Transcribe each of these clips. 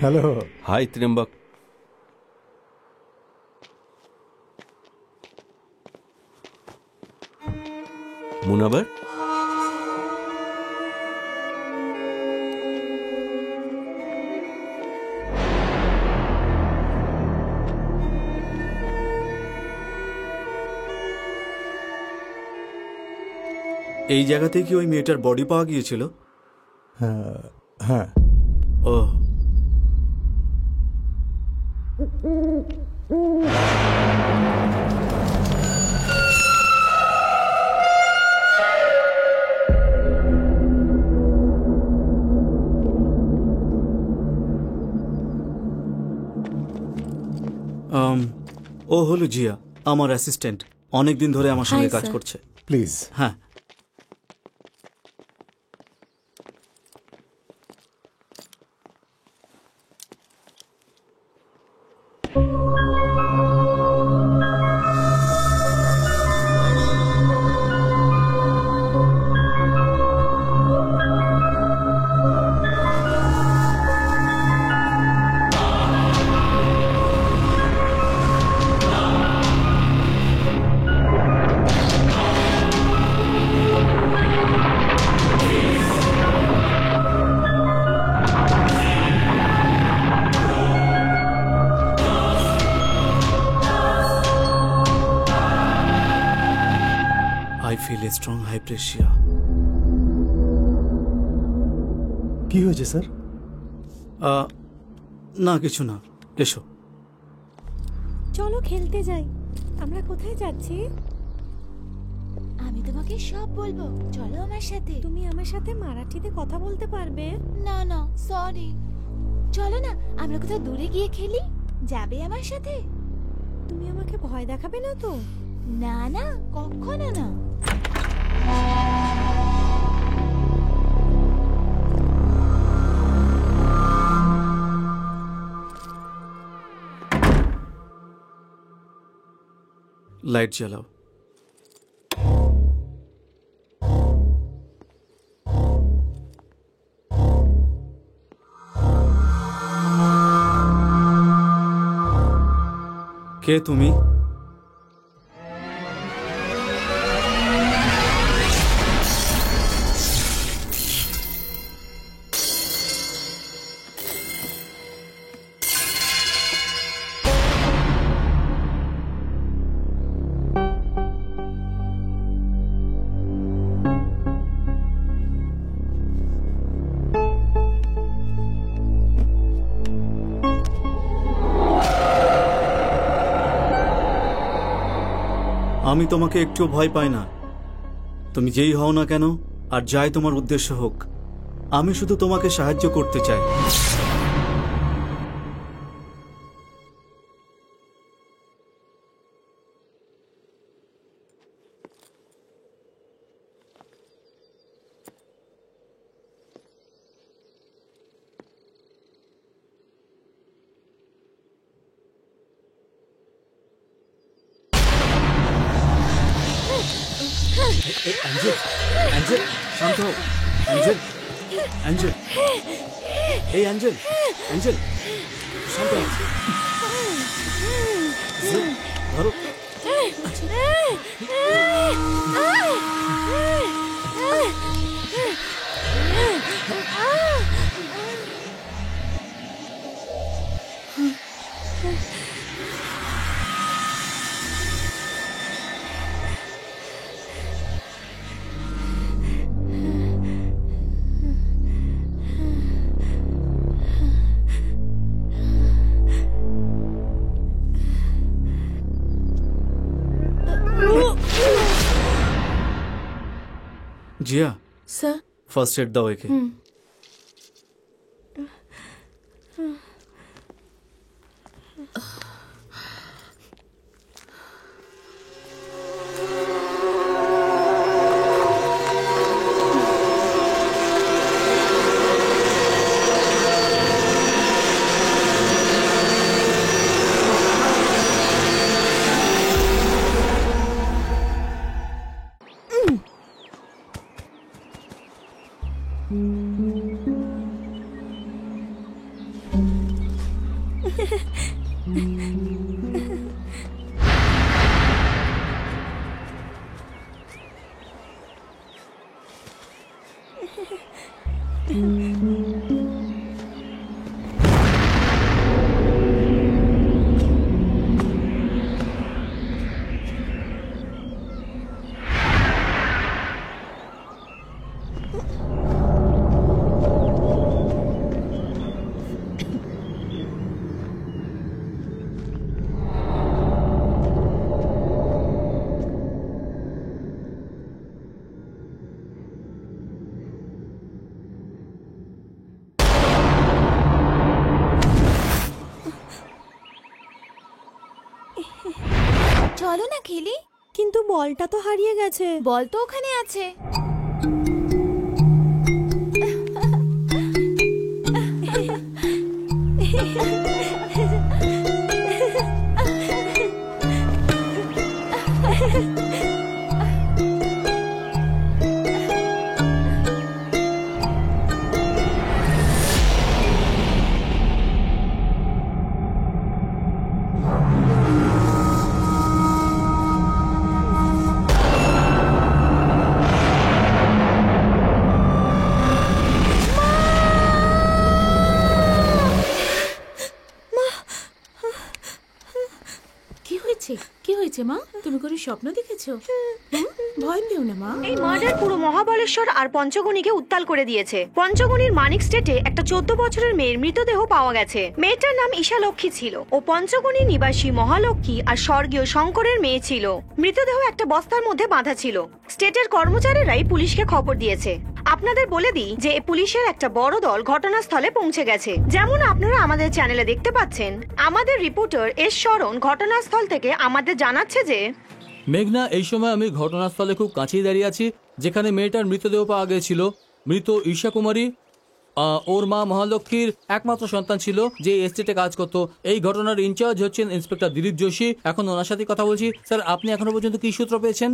Hello. High Trimbak. মুনাবার, এই জায়গাতে কি ওই মেয়েটার বডি পাওয়া গিয়েছিল? হ্যাঁ হ্যাঁ। ও, ও হলো জিয়া, আমার অ্যাসিস্ট্যান্ট। অনেকদিন ধরে আমার সঙ্গে কাজ করছে। প্লিজ। হ্যাঁ, I feel a strong high pressure. কি হয়েছে স্যার? না কিছু না, এসো। চলো খেলতে যাই। আমরা কোথায় যাচ্ছি? আমি তোমাকে সব বলবো, চলো আমার সাথে। তুমি আমার সাথে মারাঠিতে কথা বলতে পারবে? না না, সরি। চলো না, আমরা কোথাও দূরে গিয়ে খেলি। যাবে আমার সাথে? তুমি আমাকে ভয় দেখাবে না তো? না না, কখনো না। লাইট জ্বালাও। কে তুমি? আমি তোমাকে একটু ভয় পাই না। তুমি যেই হও না কেন আর যাই তোমার উদ্দেশ্য হোক, আমি শুধু তোমাকে সাহায্য করতে চাই। অ্যাঞ্জেল, অ্যাঞ্জেল, শান্ত হও। অ্যাঞ্জেল, অ্যাঞ্জেল, এই অ্যাঞ্জেল, অ্যাঞ্জেল, শান্ত হও। ধরো। জিয়া, স্যার, ফার্স্ট এড দাও একে। চলো না খেলি। কিন্তু বলটা তো হারিয়ে গেছে। বল তো ওখানে আছে। কি হয়েছে মা? তুমি কোনো স্বপ্ন দেখেছো? ভয় পেও না মা। এই মার্ডার পুরো মহাবলেশ্বর আর পঞ্চগণীকে উত্তাল করে দিয়েছে। পঞ্চগণীর মানিক স্টেটে একটা 14 বছরের মেয়ের মৃতদেহ পাওয়া গেছে। মেয়েটার নাম ঈশা লক্ষ্মী ছিল। ও পঞ্চগণী নিবাসী মহালক্ষ্মী আর স্বর্গীয় শঙ্করের মেয়ে ছিল। মৃতদেহ একটা বস্তার মধ্যে বাঁধা ছিল। স্টেটের কর্মচারীরাই পুলিশকে খবর দিয়েছে। আপনাদের বলে দিই যে পুলিশের একটা বড় দল ঘটনাস্থলে পৌঁছে গেছে। যেমন আপনারা আমাদের চ্যানেলে দেখতে পাচ্ছেন, আমাদের রিপোর্টার এস শরণ ঘটনাস্থল থেকে আমাদের জানাচ্ছে যে মেঘনা, এই সময় আমি ঘটনাস্থলে খুব কাছেই দাঁড়িয়ে আছি, যেখানে মেয়েটার মৃতদেহ পাওয়া গিয়েছিল। মৃত ঈশা কুমারী ওর মা মহালক্ষ্মীর একমাত্র সন্তান ছিল, যে এস্টেটে কাজ করত। এই ঘটনার ইনচার্জ হচ্ছেন ইন্সপেক্টর দিলীপ যোশী। এখন ওনার সাথে কথা বলছি। স্যার, আপনি এখনো পর্যন্ত কি সূত্র পেয়েছেন?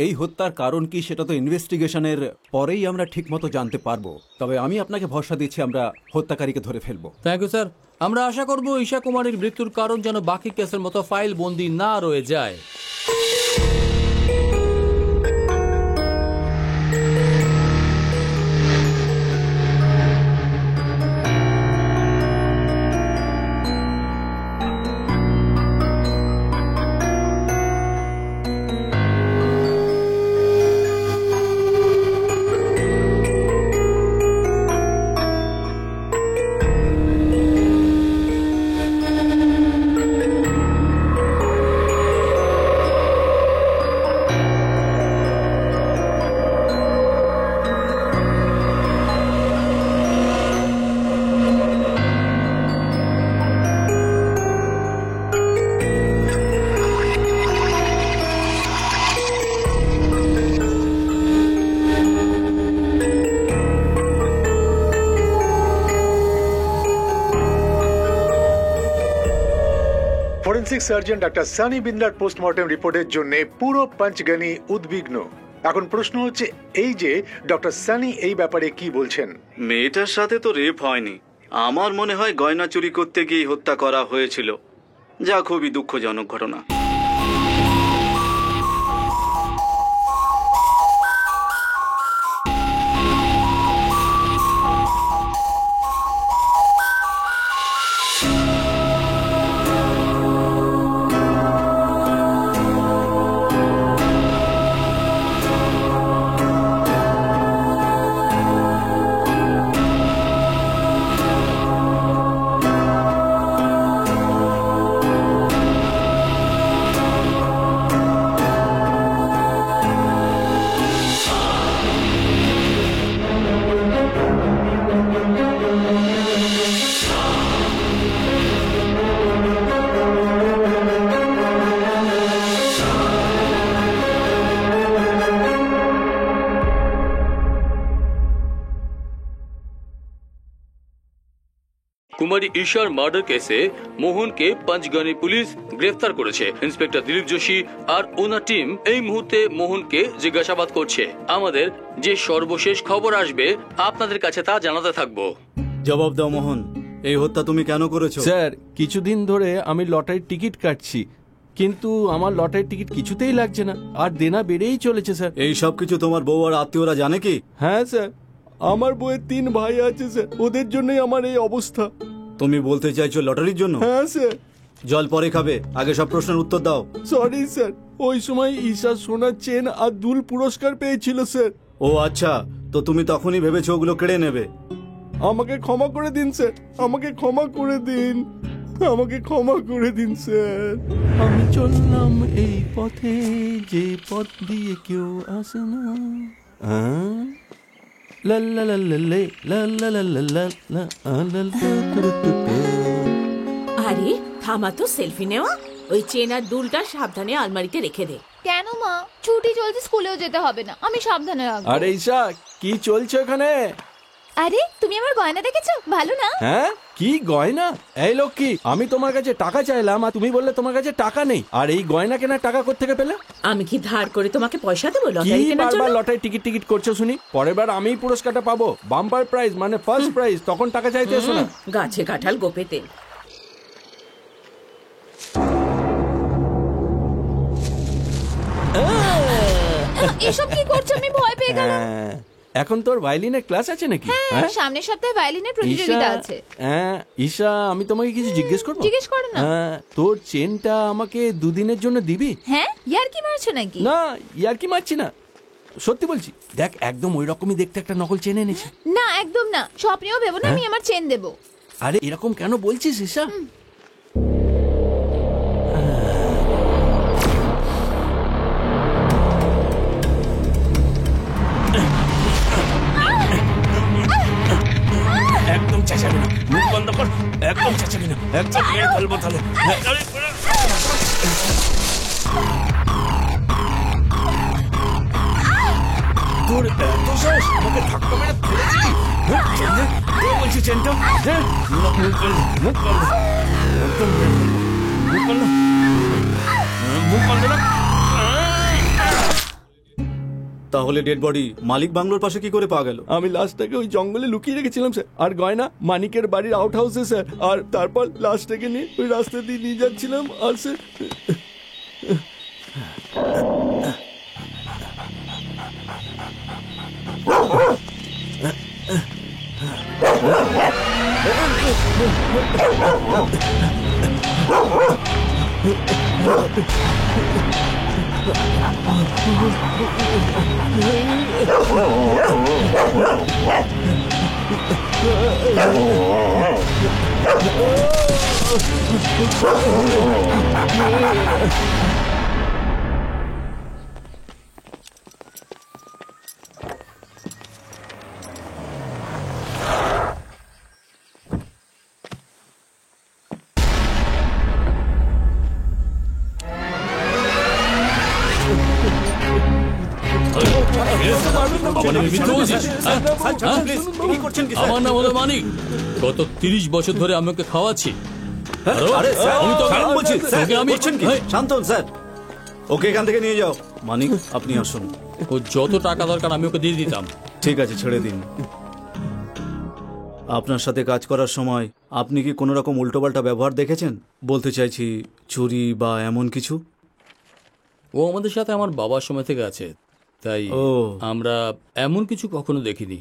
এই হত্যার কারণ কি সেটা তো ইনভেস্টিগেশনের পরেই আমরা ঠিকমতো জানতে পারবো। তবে আমি আপনাকে ভরসা দিচ্ছি, আমরা হত্যাকারীকে ধরে ফেলবো। Thank you sir. আমরা আশা করব ঈশা কুমারীর মৃত্যুর কারণ যেন বাকি কেসের মতো ফাইল বন্দি না রয়ে যায়। ফরেন্সিক সার্জন ডাক্তার সানি বিন্দার পোস্টমর্টেম রিপোর্টের জন্য পুরো পঞ্চগণী উদ্বিগ্ন। এখন প্রশ্ন হচ্ছে এই যে ডক্টর সানি এই ব্যাপারে কি বলছেন? মেয়েটার সাথে তো রেপ হয়নি। আমার মনে হয় গয়না চুরি করতে গিয়ে হত্যা করা হয়েছিল, যা খুবই দুঃখজনক ঘটনা। কুমারী ঈশার মার্ডার কেসে মোহনকে পঞ্চগনি পুলিশ গ্রেফতার করেছে। ইন্সপেক্টর দিলীপ যোশী আর ওনার টিম এই মুহূর্তে মোহনকে জিজ্ঞাসাবাদ করছে। আমাদের যে সর্বশেষ খবর আসবে আপনাদের কাছে তা জানাতে থাকবো। জবাব দাও মোহন, এই হত্যা তুমি কেন করেছো? স্যার, কিছুদিন ধরে আমি লটারির টিকিট কাটছি, কিন্তু আমার লটারির টিকিট কিছুতেই লাগছে না, আর দেনা বেড়েই চলেছে স্যার। এই সব কিছু তোমার বউ আর আত্মীয়রা জানে কি? হ্যাঁ স্যার, আমার বউয়ের 3 ভাই আছে স্যার, ওদের জন্যই আমার এই অবস্থা। তুমি বলতে চাইছো লটারির জন্য? হ্যাঁ স্যার। জল পরে খাবে, আগে সব প্রশ্নের উত্তর দাও। সরি স্যার, ওই সময় ঈশা সোনার চেন আর দুল পুরস্কার পেয়েছিল স্যার। ও আচ্ছা, তো তুমি তখনই ভেবেছো ওগুলো কেড়ে নেবে। আমাকে ক্ষমা করে দিন স্যার, আমাকে ক্ষমা করে দিন, আমাকে ক্ষমা করে দিন স্যার। আমি চললাম এই পথে যে পথ দিয়ে কেউ আসে না। লা লা লা লা লে, লা লা লা লা লা লা, লা লা তু তু তু। আরে থামা তো, সেলফি নেওয়া। ওই চেন আর দুলটা সাবধানে আলমারিতে রেখে দে। কেন মা? ছুটি চলছে, স্কুলেও যেতে হবে না, আমি সাবধানে রাখবো। আরে ঈশা, কি চলছে ওখানে? আরে তুমি আমার গয়না দেখেছো? ভালো না? হ্যাঁ, কি গয়না? এই লক্ষ্মী, আমি তোমার কাছে টাকা চাইলাম আর তুমি বললে তোমার কাছে টাকা নেই, আর এই গয়না কেনার টাকা কোত্থেকে পেলে? আমি কি ধার করে তোমাকে পয়সা দেবো কি লটারি কেনার বারবার জন্য? লটারি টিকিট টিকিট করছো শুনি? পরের বার আমিই পুরস্কারটা পাবো, বাম্পার প্রাইজ মানে ফার্স্ট প্রাইজ, তখন টাকা চাইতে এসো না। গাছে কাঁঠাল গোপে তেল। এসব কি করছো? আমি ভয় পেয়ে গেলাম। হ্যাঁ, এখন তোর ভায়োলিনের ক্লাস আছে নাকি? হ্যাঁ, সামনের সপ্তাহে ভায়োলিনের প্রতিযোগিতা আছে। হ্যাঁ ঈশা, আমি তোমাকে কিছু জিজ্ঞেস করবো? জিজ্ঞেস করো না। হ্যাঁ, তোর চেনটা আমাকে 2 দিনের জন্য দিবি? হ্যাঁ, ইয়ার কি মারছো নাকি? না, ইয়ার কি মারছি না, সত্যি বলছি। দেখ, একদম ওই রকমই দেখতে একটা নকল চেন এনেছি। না, একদম না, স্বপ্নেও ভেবো না আমি আমার চেন দেবো। আরে এরকম কেন বলছিস ঈশা? একদম চেঁচাবি না, মুখ বন্ধ কর, একদম চেঁচাবি না, একদম মেরে ফেলবো তাহলে। তোর এত সাহস, আমাকে ধাক্কা মেরে ফেলেছিলি? হ্যাঁ, চেন দে, দে বলছি চেনটা, দে। মুখ বন্ধ, মুখ বন্ধ, একদম মেরে ফেলবো। মুখ বন্ধ, মুখ বন্ধ না। তাহলে ডেড বডি মালিক বাংলোর পাশে কি করে পাওয়া গেল? আমি লাশটাকে ওই জঙ্গলে লুকিয়ে রেখেছিলাম স্যার, আর গয়না মানিকের বাড়ির আউট হাউসে স্যার, আর তারপর লাশটাকে নিয়ে ওই রাস্তা দিয়ে নিয়ে যাচ্ছিলাম, আর স্যার আমার নাম হলো মানিক। গত 30 বছর ধরে আমি ওকে খাওয়াচ্ছি। আরে স্যার, আমি তো কারণ বলছি, স্যার, তোকে আমি করছেন কি? শান্ত হন স্যার, ওকে এখান থেকে নিয়ে যাও। মানিক, আপনি আসুন। ও যত টাকা দরকার আমি ওকে দিয়ে দিতাম। ঠিক আছে, ছেড়ে দিন। আপনার সাথে কাজ করার সময় আপনি কি কোনো রকম উল্টোপাল্টা ব্যবহার দেখেছেন? বলতে চাইছি চুরি বা এমন কিছু। ও আমাদের সাথে আমার বাবার সময় থেকে আছে, তাই ও। আমরা এমন কিছু কখনো দেখিনি।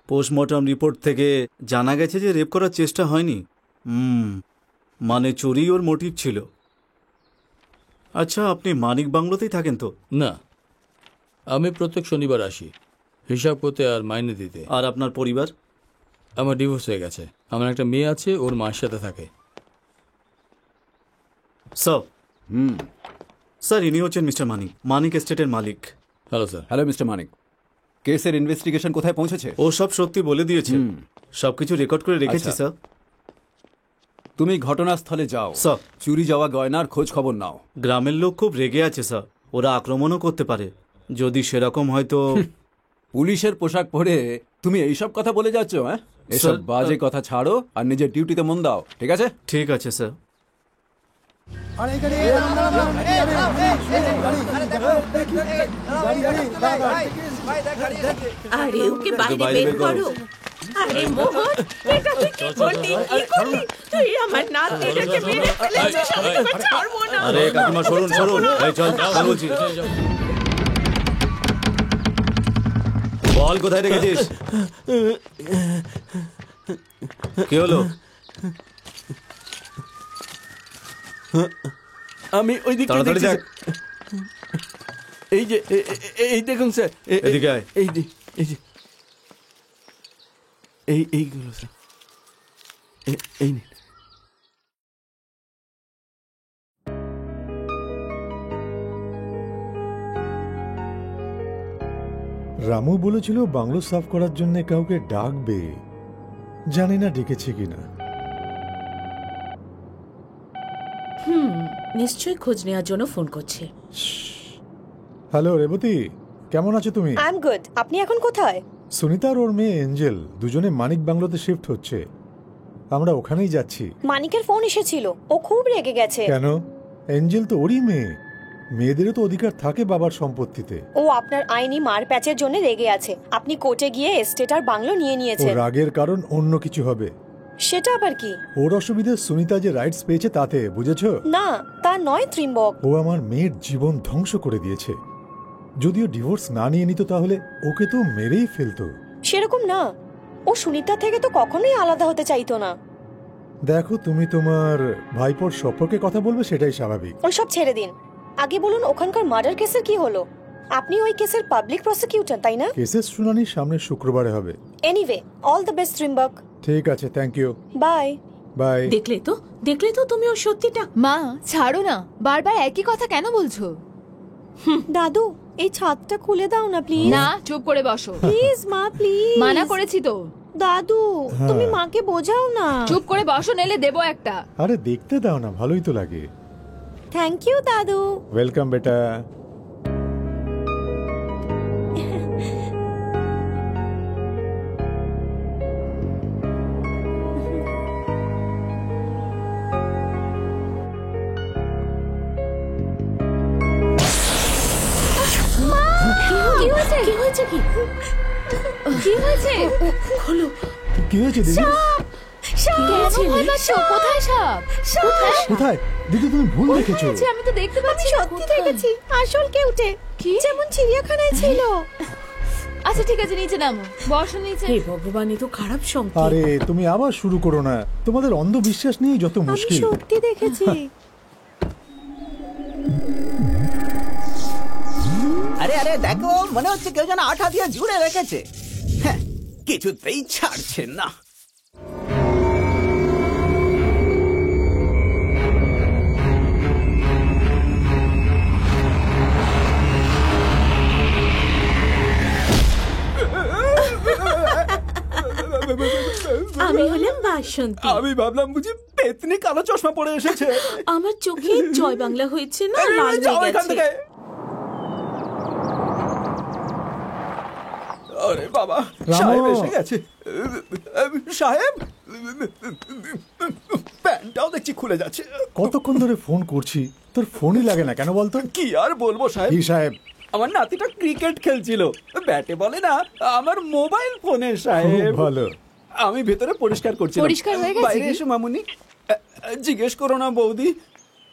পোস্টমর্টম রিপোর্ট থেকে জানা গেছে যে রেপ করার চেষ্টা হয়নি। মানে চুরি ওর মোটিভ ছিল। আচ্ছা, আপনি মানিক বাংলোতেই থাকেন তো? না, আমি প্রত্যেক শনিবার আসি হিসাব করতে আর মাইনে দিতে। আর আপনার পরিবার? আমার ডিভোর্স হয়ে গেছে। আমার একটা মেয়ে আছে, ওর মার সাথে থাকে। স্যার, ইনি হচ্ছেন মিস্টার মানিক, মানিক এস্টেটের মালিক। Hello sir. Hello mister Manik, কেসের ইনভেস্টিগেশন কোথায় পৌঁছেছে? ও সব সত্যি বলে দিয়েছে, সবকিছু রেকর্ড করে রেখেছি আচ্ছা। স্যার। তুমি ঘটনাস্থলে যাও, স্যার। চুরি যাওয়া গয়নার খোঁজ খবর নাও। গ্রামের লোক খুব রেগে আছে স্যার, ওরা আক্রমণও করতে পারে। যদি সেরকম হয় তো। পুলিশের পোশাক পরে তুমি এইসব কথা বলে যাচ্ছ? হ্যাঁ, এসব স্যার, বাজে কথা ছাড়ো আর নিজের ডিউটিতে মন দাও, ঠিক আছে? ঠিক আছে স্যার। আরে ওকে বাইরে বাইরে বের বের করো। করো। আরে মোহন, এটা তুই কি করলি? কি করলি? তুই আমার নাতনিটাকে মেরে ফেলেছিস, আমি তোকে ছাড়বো না। আরে কাকিমা সরুন সরুন, এই চল চল বলছি। বল কোথায় রেখেছিস? কি হলো? আমি ওই দিক তাড়াতাড়ি দেখ। এই যে এই দেখুন স্যার, এদিকে আয়। এই যে এইগুলো স্যার, এই নিন। রামু বলেছিল বাংলো সাফ করার জন্য কাউকে ডাকবে, জানি না ডেকেছে কিনা। নিশ্চয়ই খোঁজ নেওয়ার জন্য ফোন করছে। হ্যালো রেবতী, কেমন আছো তুমি? I am good. আপনি এখন কোথায়? সুনিতা আর ওর মেয়ে এঞ্জেল দুজনে মানিক বাংলোতে শিফট হচ্ছে, আমরা ওখানেই যাচ্ছি। মানিকের ফোন এসেছিল, ও খুব রেগে গেছে। কেন? এঞ্জেল তো ওরই মেয়ে, মেয়েদেরও তো অধিকার থাকে বাবার সম্পত্তিতে। ও আপনার আইনি মার প্যাচের জন্য রেগে আছে। আপনি কোর্টে গিয়ে এস্টেট আর বাংলো নিয়ে ও নিয়েছেন। রাগের কারণ অন্য কিছু হবে। সেটা আবার কি? ওর অসুবিধে সুনিতা যে রাইটস পেয়েছে তাতে, বুঝেছো? না, তা নয় ত্রিম্বক। ও আমার মেয়ের জীবন ধ্বংস করে দিয়েছে। যদিও ডিভোর্স না নিয়ে নিত তাহলে ওকে তো মেরেই ফেলতো। সেরকম না, ও সুনিতা থেকে তো কখনোই আলাদা হতে চাইতো না। দেখো, তুমি তোমার ভাইপোর সম্পর্কে কথা বলবে সেটাই স্বাভাবিক। ওইসব ছেড়ে দিন। আগে বলুন ওখানকার মার্ডার কেসের কি হলো? আপনি ওই কেসের পাবলিক প্রসিকিউটর, তাই না? কেসের শুনানি সামনের শুক্রবারে হবে। Anyway, all the best Trimbak. ঠিক আছে, থ্যাংক ইউ, বাই। বাই। দেখলে তো তুমি ওর সত্যিটা। মা ছাড়ো না, বারবার একই কথা কেন বলছো? দাদু, এই ছাদটা খুলে দাও না প্লিজ। না, চুপ করে বসো। প্লিজ মা, প্লিজ। মানা করেছি তো। দাদু, হ্যাঁ। তুমি মাকে বোঝাও না। চুপ করে বসো, নেলে দেবো একটা। আরে দেখতে দাও না, ভালোই তো লাগে। থ্যাংক ইউ দাদু। ওয়েলকাম বেটা। কি হয়েছে? কি হয়েছে? কি হয়েছে? খোলো। কি হয়েছে দিদি? কেন ভয় পাচ্ছ? কোথায় সাপ? কোথায়? কোথায় দিদি? তুমি ভুল দেখেছো। আছে, আমি তো দেখতে পাচ্ছি না। সত্যি দেখেছি, আসল কেউটে কি? যেমন চিড়িয়াখানায় ছিল। আচ্ছা ঠিক আছে, নিচে নামো, বসো নিচে। হে ভগবান, এ তো খারাপ সংকেত। আরে তুমি আবার শুরু করো না, তোমাদের অন্ধবিশ্বাস নিয়ে যত আমি মুশকিল। সত্যি দেখেছি। আরে আরে দেখো, মনে হচ্ছে কেউ যেন আঠা দিয়ে জুড়ে রেখেছে। হ্যাঁ, কিছুতেই ছাড়ছে না। আমি হলাম বাসন্তী। আমি ভাবলাম বুঝি পেতনি কালো চশমা পরে এসেছে। আমার চোখে জয় বাংলা হয়েছে না, আরে, লাল যাও হয়ে এখান গেছে। থেকে। আরে বাবা, রামু। সাহেব এসে গেছে। সাহেব, প্যান্টটাও দেখছি খুলে যাচ্ছে। কতক্ষণ ধরে ফোন করছি, তোর ফোনই লাগে না কেন বলতো? কি আর বলবো সাহেব। কি সাহেব? আমার নাতিটা ক্রিকেট খেলছিল, ব্যাটে বলে না, আমার মোবাইল ফোনে খুব সাহেব। ভালো। আমি ভেতরে পরিষ্কার করছিলাম। পরিষ্কার হয়ে গেছে বাইরে কি? এসে মামুনি, জিজ্ঞেস করো না বৌদি,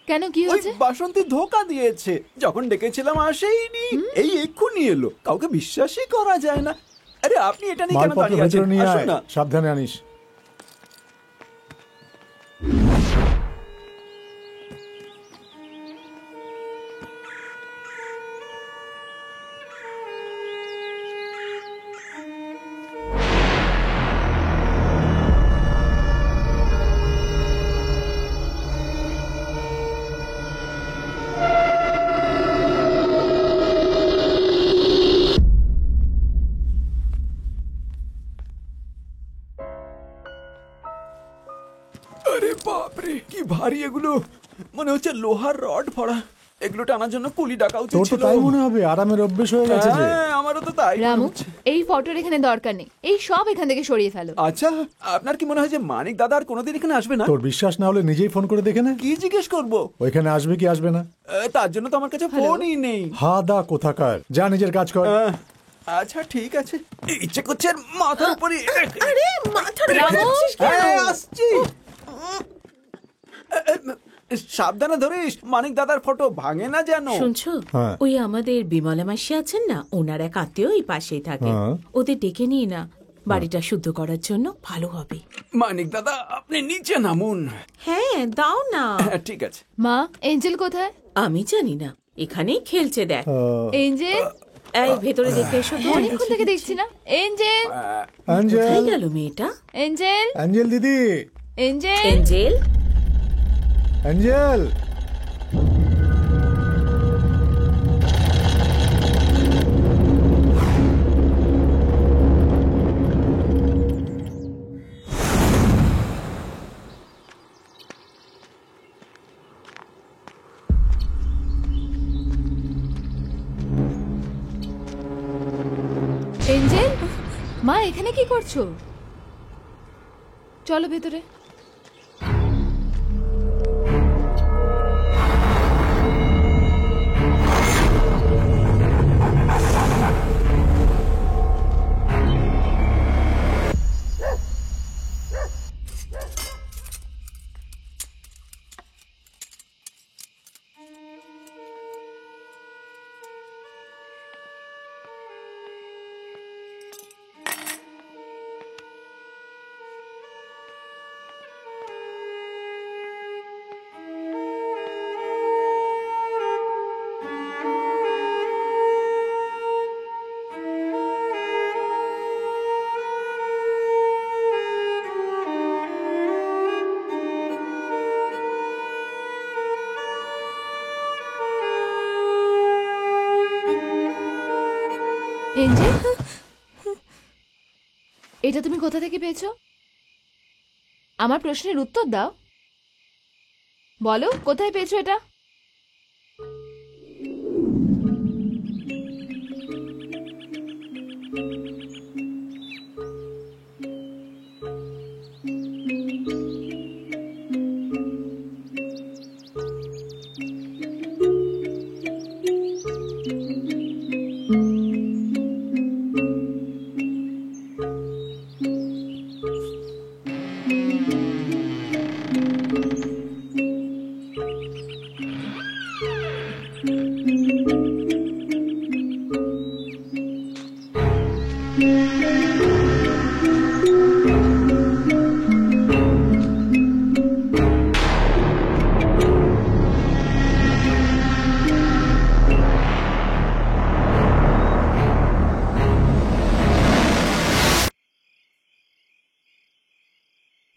কেন, কি ওই হয়েছে? বাসন্তী ধোকা দিয়েছে। যখন ডেকেছিলাম আসেইনি, এই এক্ষুনি এলো। কাউকে বিশ্বাসই করা যায় না। আরে আপনি এটা নিয়ে কেন মালপত্র দাঁড়িয়ে আছেন? ভেতরে নিয়ে আসুন আয়, না। সাবধানে আনিস। আরে বাপরে, কি ভারী এগুলো! মনে হচ্ছে লোহার রড ভরা। এগুলো টানার জন্য কুলি ডাকা উচিত তোর তো ছিল। তাই মনে হবে, আরামের অভ্যেস হয়ে গেছে যে। হ্যাঁ, আমার আমারও তো তাই মনে রামু হচ্ছে। এই ফটোর এখানে দরকার নেই, এই সব এখান থেকে সরিয়ে ফেলো। আচ্ছা, আপনার কি মনে হয় যে মানিক দাদা আর কোনোদিন এখানে আসবে না? তোর বিশ্বাস না হলে নিজেই ফোন করে দেখে নে, কি জিজ্ঞেস করবো? ওইখানে আসবে কি আসবে না। তার জন্য তো আমার কাছে ফোনই নেই। হা দা কোথাকার, যা নিজের কাজ কর। আচ্ছা ঠিক আছে, ইচ্ছে করছে আর মাথার উপরে আরে মাথাটা আসছি। সাবধানে ধরিস, মানিক দাদার ফটো ভাঙে না যেন। শুনছো, হ্যাঁ। ওই আমাদের বিমলা মাসি আছেন না, ওনার এক আত্মীয় এই পাশেই থাকে। হ্যাঁ। ওদের ডেকে নিয়ে না, বাড়িটা শুদ্ধ করার জন্য ভালো হবে। মানিক দাদা আপনি নিচে নামুন। হ্যাঁ দাও না। ঠিক আছে। মা, এঞ্জেল কোথায়? আমি জানি না, এখানেই খেলছে দেখ। এঞ্জেল, এই ভেতরে দেখতে এসো। অনেকক্ষণ থেকে দেখছি না। এঞ্জেল, কোথায় গেল মেয়েটা? এঞ্জেল, অ্যাঞ্জেল দিদি, এঞ্জেল, এঞ্জেল, অ্যাঞ্জেল। এঞ্জেল, মা এখানে কি করছো? চলো ভেতরে। এঞ্জেল, এটা তুমি কোথা থেকে পেয়েছো? আমার প্রশ্নের উত্তর দাও। বলো কোথায় পেয়েছো এটা?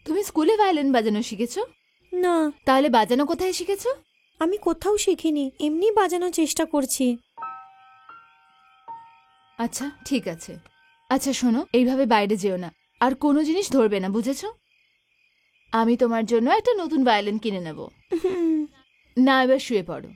তুমি স্কুলে ভায়োলিন বাজানো শিখেছো? না, তাহলে বাজানো কোথায় শিখেছো? আমি কোথাও শিখিনি, এমনি বাজানোর চেষ্টা করছি। আচ্ছা ঠিক আছে। আচ্ছা শোনো, এইভাবে বাইরে যেও না, আর কোনো জিনিস ধরবে না, বুঝেছো? আমি তোমার জন্য একটা নতুন ভায়োলিন কিনে নেব। না, এবার শুয়ে পড়ো।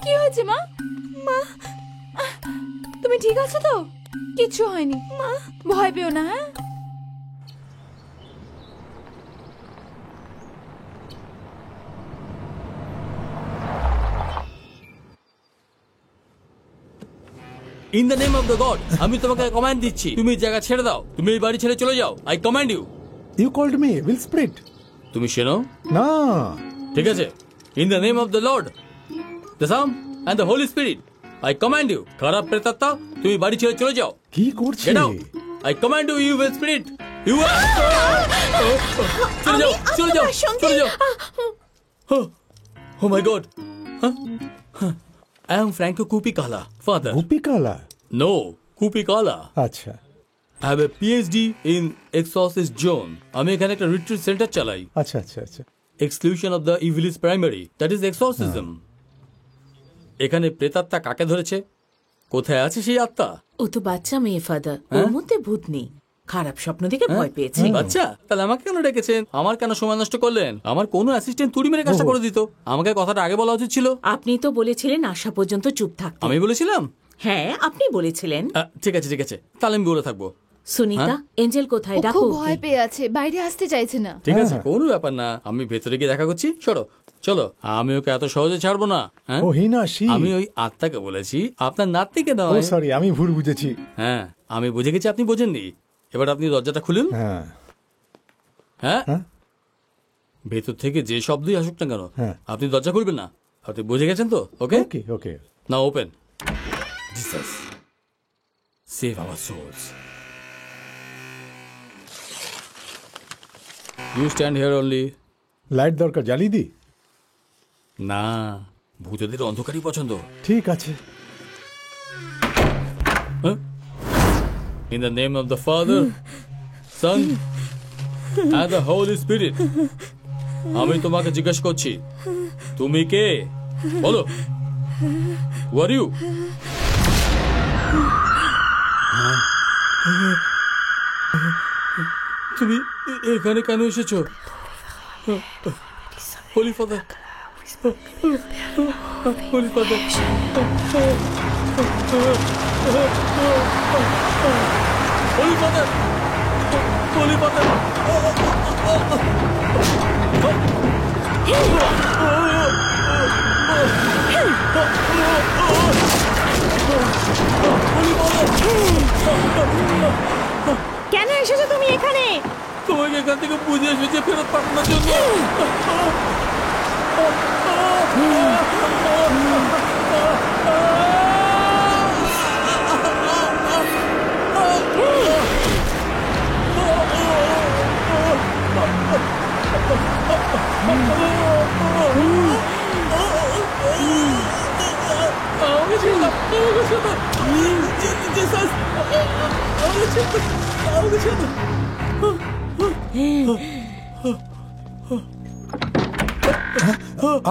কি হয়েছে মা? মা তুমি ঠিক আছো তো? কিচ্ছু হয়নি মা, ভয় পেও না। হ্যাঁ in the name of the god, আমি তোমাকে কমান্ড দিচ্ছি, তুমি এই জায়গা ছেড়ে দাও, তুমি এই বাড়ি ছেড়ে চলে যাও। I command you. You called me will spirit. তুমি শোনো না, ঠিক আছে? In the name of the lord, the son and the holy spirit, I command you. খারাপ প্রেতাত্মা, তুমি বাড়ি ছেড়ে চলে যাও। কি করছে? Get out. I command you, evil spirit. You চলে যাও, চলে যাও, চলে যাও। Oh my god, I am Franco Kupikala, father. Kupikala? No, Kupikala. আচ্ছা। I have a PhD in Exorcist Zone. আমি এখানে একটা রিট্রিট সেন্টার চালাই। আচ্ছা আচ্ছা আচ্ছা। Exclusion of the evil is primary, that is exorcism. এখানে প্রেতাত্মা কাকে ধরেছে? কোথায় আছে সেই আত্মা? ও তো বাচ্চা মেয়ে ফাদার, ওর মধ্যে ভূত নেই, খারাপ স্বপ্ন দেখে ভয় পেয়েছে। বাচ্চা? তাহলে আমাকে কেন ডেকেছেন? আমার কেন সময় নষ্ট করলেন? আমার কোনো অ্যাসিস্ট্যান্ট তুড়ি মেরে কাজটা করে দিত। আমাকে কথাটা আগে বলা উচিত ছিল। আপনি তো বলেছিলেন আসা পর্যন্ত চুপ থাকতে। আমি বলেছিলাম? হ্যাঁ আপনি বলেছিলেন। ঠিক আছে ঠিক আছে, তাহলে আমি বলে থাকবো। সুনিতা, এঞ্জেল কোথায়? ডাকো। খুব ভয় পেয়ে আছে, বাইরে আসতে চাইছে না। ঠিক আছে, কোনো ব্যাপার না, আমি ভেতরে গিয়ে দেখা করছি। চলো চলো, আমি ওকে এত সহজে ছাড়বো না। ও হিনা, শি। আমি ওই আত্মাকে বলেছি আপনার নাতনিকে দাও। ও সরি, আমি ভুল বুঝেছি। হ্যাঁ আমি বুঝে গেছি, আপনি বোঝেননি। এবার আপনি দরজাটা খুলুন। হ্যাঁ হ্যাঁ, ভেতর থেকে যে শব্দই আসুক না কেন, আপনি দরজা খুলবেন না। আপনি বুঝে গেছেন তো? Okay okay okay. Now open. Jesus save our souls. You stand here only. Light দরকার, জ্বালিয়ে দি? না, ভূতদের অন্ধকারই পছন্দ। ঠিক আছে। In the name of the Father, Son, and the Holy Spirit, আমি তোমাকে জিজ্ঞেস করছি, তুমি কে? বলো। Who are you? তুমি এখানে কেন এসেছো? Holy Father, Holy Father, Holy Father, Holy Father. কেন এসেছো তুমি এখানে? তোমাকে এখান থেকে বুঝে এসেছে ফেরত পাঠানোর জন্য।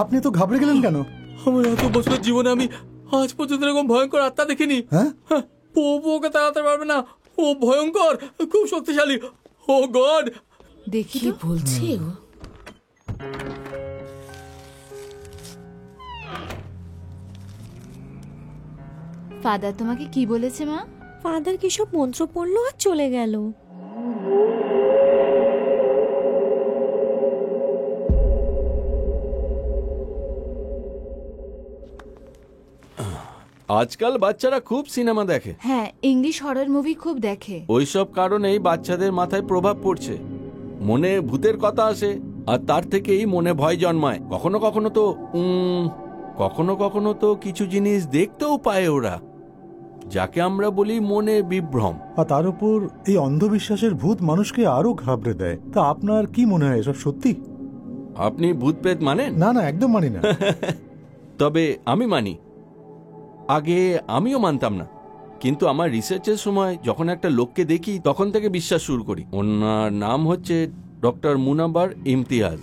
আপনি তো ঘাবড়ে গেলেন কেন? আমার এত বছরের জীবনে আমি আজ পর্যন্ত এরকম ভয়ঙ্কর আত্মা দেখিনি। ওকে তাড়াতে পারবে না, ও ভয়ঙ্কর, খুব শক্তিশালী। ও গড, দেখি বলছে ও। ফাদার তোমাকে কি বলেছে মা? ফাদার কি সব মন্ত্র পড়লো আর চলে গেল। আজকাল বাচ্চারা খুব সিনেমা দেখে। হ্যাঁ, ইংলিশ হরর মুভি খুব দেখে। ওইসব কারণেই বাচ্চাদের মাথায় প্রভাব পড়ছে, মনে ভূতের কথা আসে, আর তার থেকেই মনে ভয় জন্মায়। কখনো কখনো তো কিছু জিনিস দেখতেও পায় ওরা, যাকে আমরা বলি মনে বিভ্রম। আর তার উপর এই অন্ধবিশ্বাসের ভূত মানুষকে আরো ঘাবড়ে দেয়। তা আপনার কি মনে হয়, এসব সত্যি? আপনি ভূত প্রেত মানেন? না না, একদম মানি না। তবে আমি মানি। আগে আমিও মানতাম না, কিন্তু আমার রিসার্চের সময় যখন একটা লোককে দেখি তখন থেকে বিশ্বাস শুরু করি। ওনার নাম হচ্ছে ডক্টর মুনাবার ইমতিয়াজ।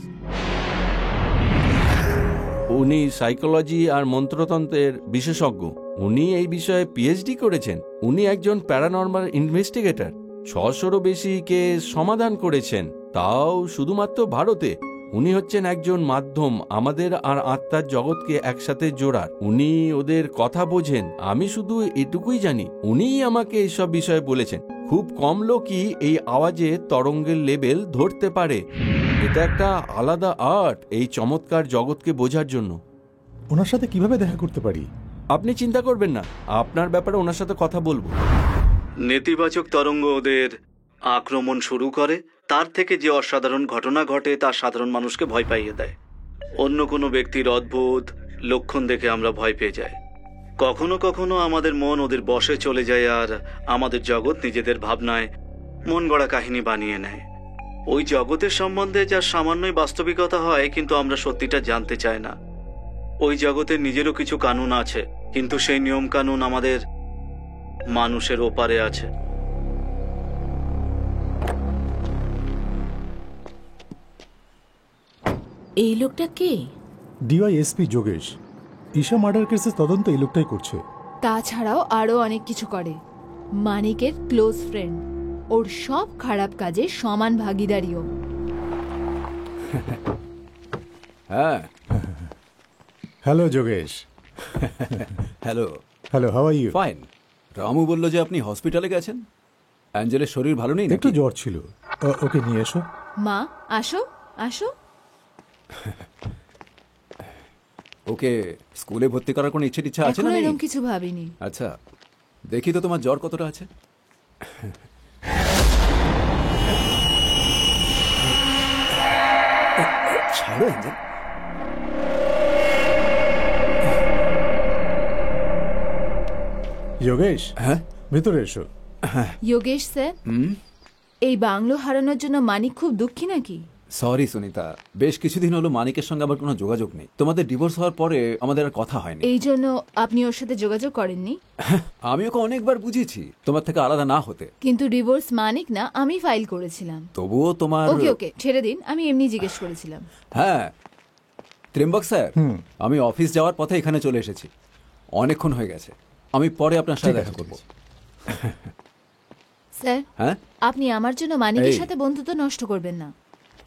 উনি সাইকোলজি আর মন্ত্রতন্ত্রের বিশেষজ্ঞ। উনি এই বিষয়ে পিএইচডি করেছেন। উনি একজন প্যারানর্মাল ইনভেস্টিগেটর। 600-রও বেশি কেস সমাধান করেছেন, তাও শুধুমাত্র ভারতে। উনি হচ্ছেন একজন মাধ্যম আমাদের আর আত্মার জগৎকে একসাথে জোড়ার। উনি ওদের কথা বোঝেন। আমি শুধু এটুকুই জানি, উনিই আমাকে এইসব বিষয়ে বলেছেন। খুব কম লোকই এই আওয়াজে তরঙ্গের লেভেল ধরতে পারে। এটা একটা আলাদা আর্ট এই চমৎকার জগৎকে বোঝার জন্য। ওনার সাথে কিভাবে দেখা করতে পারি? আপনি চিন্তা করবেন না, আপনার ব্যাপারে ওনার সাথে কথা বলবো। নেতিবাচক তরঙ্গ ওদের আক্রমণ শুরু করে, তার থেকে যে অসাধারণ ঘটনা ঘটে তা সাধারণ মানুষকে ভয় পাইয়ে দেয়। অন্য কোনো ব্যক্তির অদ্ভুত লক্ষণ দেখে আমরা ভয় পেয়ে যাই। কখনো কখনো আমাদের মন ওদের বশে চলে যায় আর আমাদের জগৎ নিজেদের ভাবনায় মন গড়া কাহিনী বানিয়ে নেয়। ওই জগতের সম্বন্ধে যার সামান্যই বাস্তবিকতা হয়, কিন্তু আমরা সত্যিটা জানতে চাই না। ওই জগতের নিজেরও কিছু কানুন আছে, কিন্তু সেই নিয়ম কানুন আমাদের মানুষের ওপারে আছে। এই লোকটা কে? ডিওয়াইএসপি যোগেশ। ঈশা মার্ডার কেসের তদন্ত এই লোকটাই করছে। তাছাড়াও আরো অনেক কিছু করে। মানিকের ক্লোজ ফ্রেন্ড, ওর সব খারাপ কাজে সমান ভাগিদারিও। হ্যাঁ। Hello Yogesh. Hello. Hello, how are you? Fine. Ramu বলল যে আপনি হসপিটালে গেছেন। অ্যাঞ্জেলের শরীর ভালো নেই একটু নাকি? জ্বর ছিল। ওকে নিয়ে এসো। মা আসো আসো। ওকে স্কুলে ভর্তি করার কোনো ইচ্ছা আছে না? এখনো নেই? এরকম কিছু ভাবিনি। আচ্ছা, দেখি তো তোমার জ্বর কতটা আছে। ছাড়ো অ্যাঞ্জেল। যোগেশ, হ্যাঁ ভিতরে এসো। যোগেশ স্যার, এই বাংলো হারানোর জন্য মানিক খুব দুঃখী নাকি? সরি সুনিতা, বেশ কিছুদিন হলো মানিকের সঙ্গে আমার কোনো যোগাযোগ নেই। তোমাদের ডিভোর্স হওয়ার পরে আমাদের আর কথা হয়নি। এই জন্য আপনি ওর সাথে যোগাযোগ করেননি? আমি ওকে অনেকবার বুঝিয়েছি তোমার থেকে আলাদা না হতে, কিন্তু ডিভোর্স মানিক না, আমি ফাইল করেছিলাম। তবুও তোমার। ওকে ওকে ছেড়ে দিন, আমি এমনি জিজ্ঞেস করেছিলাম। হ্যাঁ ত্রিম্বক স্যার, আমি অফিস যাওয়ার পথে এখানে চলে এসেছি। অনেকক্ষণ হয়ে গেছে, আমি পরে আপনার সাথে দেখা করব। স্যার, হ্যাঁ আপনি আমার জন্য মানিকের এই। সাথে বন্ধুত্ব নষ্ট করবেন না।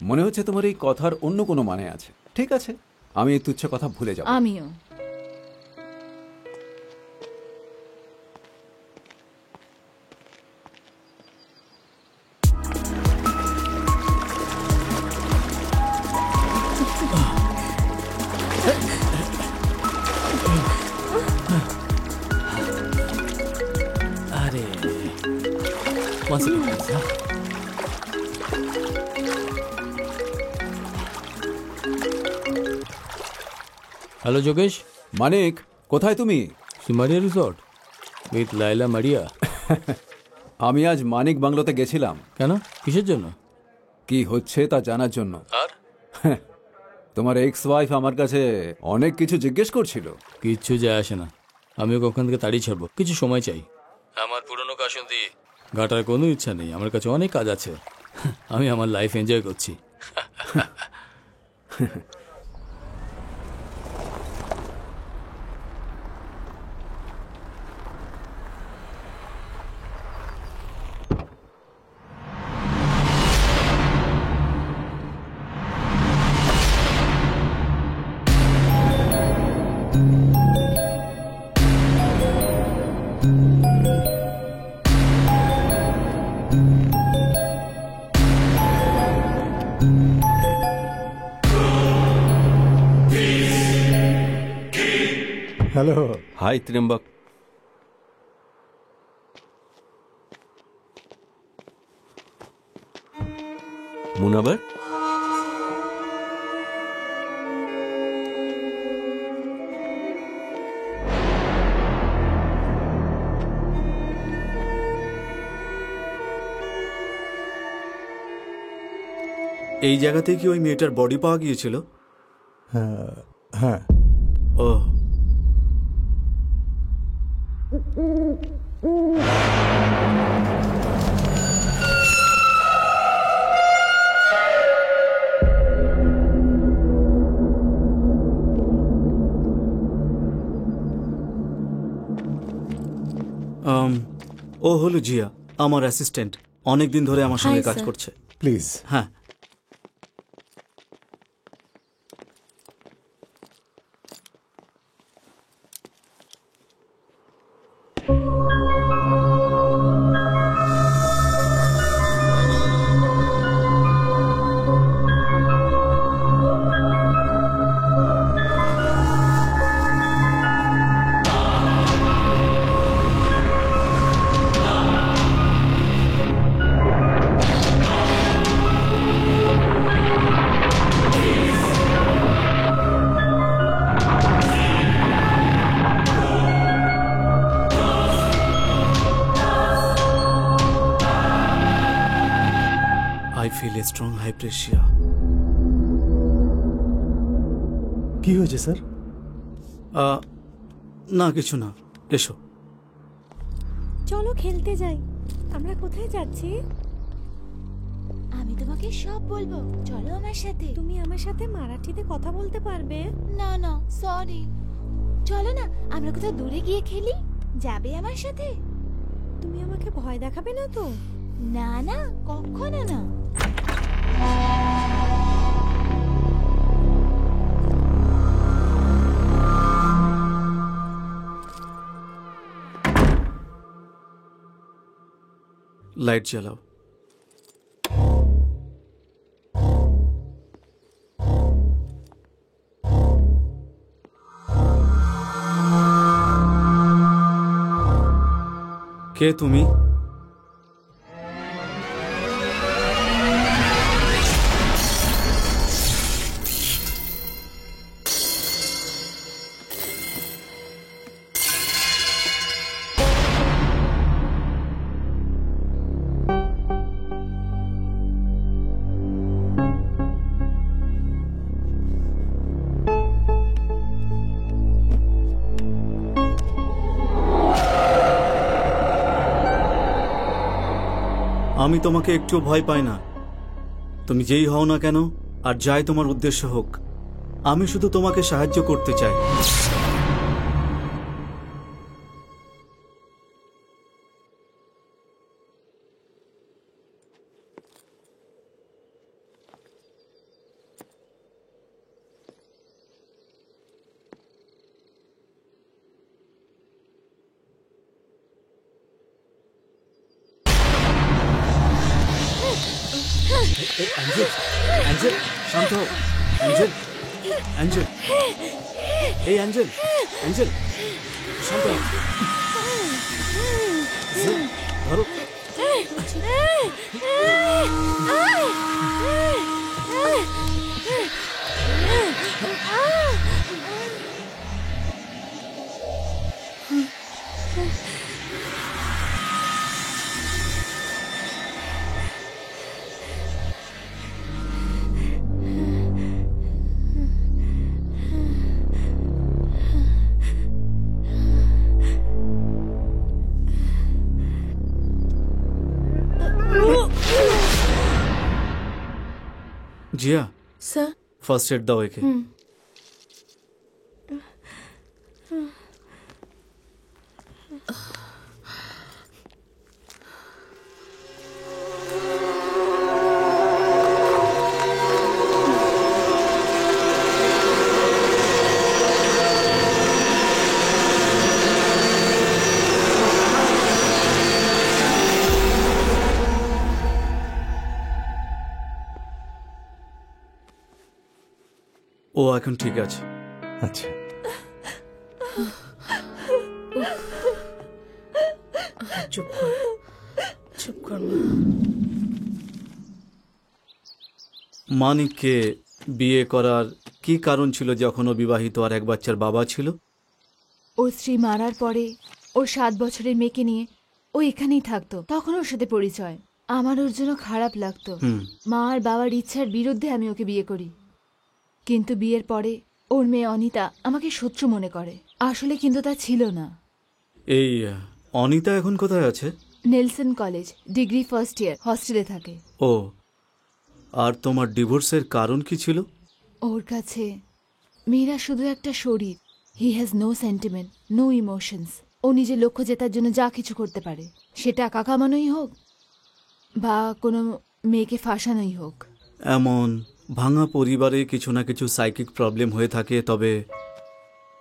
মনে হচ্ছে তোমার এই কথার অন্য কোনো মানে আছে। ঠিক আছে, আমি এই তুচ্ছ কথা ভুলে যাব। আমিও। আরে one second, please, huh? Hello Yogesh. Manik, কোথায় তুমি? Simaria resort with Laila Maria. আমি আজ মানিক বাংলোতে গেছিলাম। কেন, কিসের জন্য? কি হচ্ছে তা জানার জন্য। আর তোমার এক্স ওয়াইফ আমার কাছে অনেক কিছু জিজ্ঞেস করছিল। কিচ্ছু যায় আসে না, আমি ওকে ওখান থেকে তাড়িয়ে ছাড়বো। কিছু সময় চাই। আমার পুরনো কাসুন্দি ঘাটার কোনো ইচ্ছা নেই, আমার কাছে অনেক কাজ আছে। আমি আমার লাইফ এনজয় করছি। হ্যালো। হাই ত্রিম্বক। মুনাবার, এই জায়গাতে কি ওই মেয়েটার বডি পাওয়া গিয়েছিল? হ্যাঁ হ্যাঁ। ও ও হলো জিয়া, আমার অ্যাসিস্ট্যান্ট। অনেকদিন ধরে আমার সঙ্গে Hi, কাজ sir. করছে। প্লিজ। হ্যাঁ, স্ট্রং হাই প্রেশিয়া। কি হয়েছে স্যার? না কিছু না, এসো। চলো খেলতে যাই। আমরা কোথায় যাচ্ছি? আমি তোমাকে সব বলবো, চলো আমার সাথে। তুমি আমার সাথে মারাঠিতে কথা বলতে পারবে? না না সরি, চলো না আমরা কোথাও দূরে গিয়ে খেলি, যাবে আমার সাথে? তুমি আমাকে ভয় দেখাবে না তো? না না কখনো না। লাইট জ্বালাও। কে তুমি? আমি তোমাকে একটু ভয় পাই না। তুমি যেই হও না কেন আর যাই তোমার উদ্দেশ্য হোক, আমি শুধু তোমাকে সাহায্য করতে চাই। অ্যাঞ্জেল, অ্যাঞ্জেল শান্ত হও। অ্যাঞ্জেল, অ্যাঞ্জেল, এই অ্যাঞ্জেল, অ্যাঞ্জেল শান্ত হও। ধরো। জিয়া স্যার, ফার্স্ট এড দাও একে। ও এখন ঠিক আছে। আচ্ছা, চুপ কর, চুপ কর মা। মানিককে বিয়ে করার কি কারণ ছিল যখন ও বিবাহিত আর এক বাচ্চার বাবা ছিল? ওর স্ত্রী মারার পরে ওর 7 বছরের মেয়েকে নিয়ে ও এখানেই থাকতো, তখন ওর সাথে পরিচয়। আমার ওর জন্য খারাপ লাগতো। মা আর বাবার ইচ্ছার বিরুদ্ধে আমি ওকে বিয়ে করি, কিন্তু বিয়ের পরে ওর মেয়ে অনিতা আমাকে শত্রু মনে করে। আসলে কিন্তু তা ছিল না। এই অনিতা এখন কোথায় আছে? Nelson college, degree first year, হস্টেলে থাকে। ও, আর তোমার ডিভোর্সের কারণ কি ছিল? ওর কাছে মেয়েরা শুধু একটা শরীর। He has no sentiment, no emotions. ও নিজের লক্ষ্য জেতার জন্য যা কিছু করতে পারে, সেটা টাকা কামানোই হোক বা কোনো মেয়েকে ফাঁসানোই হোক। এমন ভাঙা পরিবারে কিছু না কিছু সাইকিক প্রবলেম হয়ে থাকে, তবে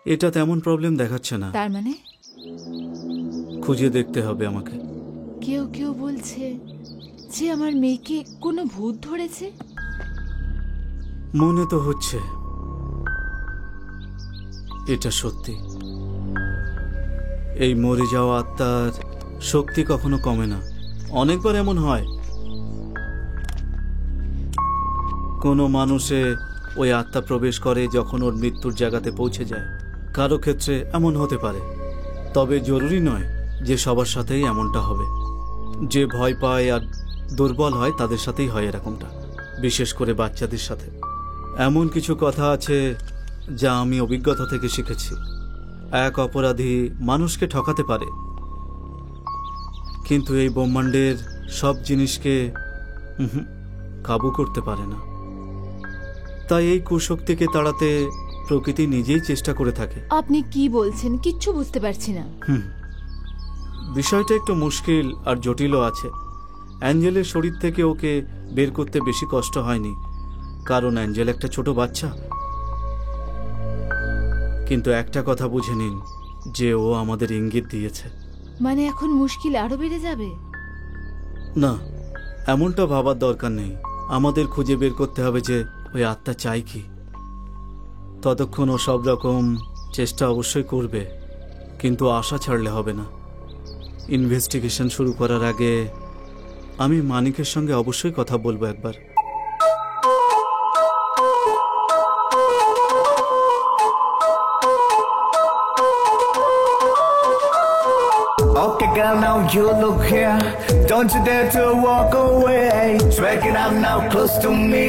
এটা তেমন প্রবলেম দেখাচ্ছে না। তার মানে খুঁজে দেখতে হবে আমাকে। কেউ কেউ বলছে যে আমার মেয়েকে কোনো ভূত ধরেছে। মনে তো হচ্ছে এটা সত্যি। এই মরে যাওয়া আত্মার শক্তি কখনো কমে না। অনেকবার এমন হয় কোনো মানুষে ওই আত্মা প্রবেশ করে যখন ওর মৃত্যুর জায়গাতে পৌঁছে যায়। কারো ক্ষেত্রে এমন হতে পারে, তবে জরুরি নয় যে সবার সাথেই এমনটা হবে। যে ভয় পায় আর দুর্বল হয় তাদের সাথেই হয় এরকমটা। বিশেষ করে বাচ্চাদের সাথে। এমন কিছু কথা আছে যা আমি অভিজ্ঞতা থেকে শিখেছি। এক অপরাধী মানুষকে ঠকাতে পারে, কিন্তু এই ব্রহ্মাণ্ডের সব জিনিসকে কাবু করতে পারে না। তাই এই কুশক্তিকে তাড়াতে প্রকৃতি নিজেই চেষ্টা করে থাকে। আপনি কি বলছেন? কিচ্ছু বুঝতে পারছি না। বিষয়টা একটু মুশকিল আর জটিলও আছে। অ্যাঞ্জেলের শরীর থেকে ওকে বের করতে বেশি কষ্ট হয়নি, কারণ অ্যাঞ্জেল একটা ছোট বাচ্চা। কিন্তু একটা কথা বুঝে নিন যে ও আমাদের ইঙ্গিত দিয়েছে। মানে এখন মুশকিল আরো বেড়ে যাবে? না, এমনটা ভাবার দরকার নেই। আমাদের খুঁজে বের করতে হবে যে ওই আত্মা চাই কি। ততক্ষণ ও সব রকম চেষ্টা অবশ্যই করবে, কিন্তু আশা ছাড়লে হবে না। ইনভেস্টিগেশন শুরু করার আগে আমি মানিকের সঙ্গে অবশ্যই কথা বলবো একবার। Okay, girl, now you look here. Don't you dare to walk away. Drag it out now, close to me.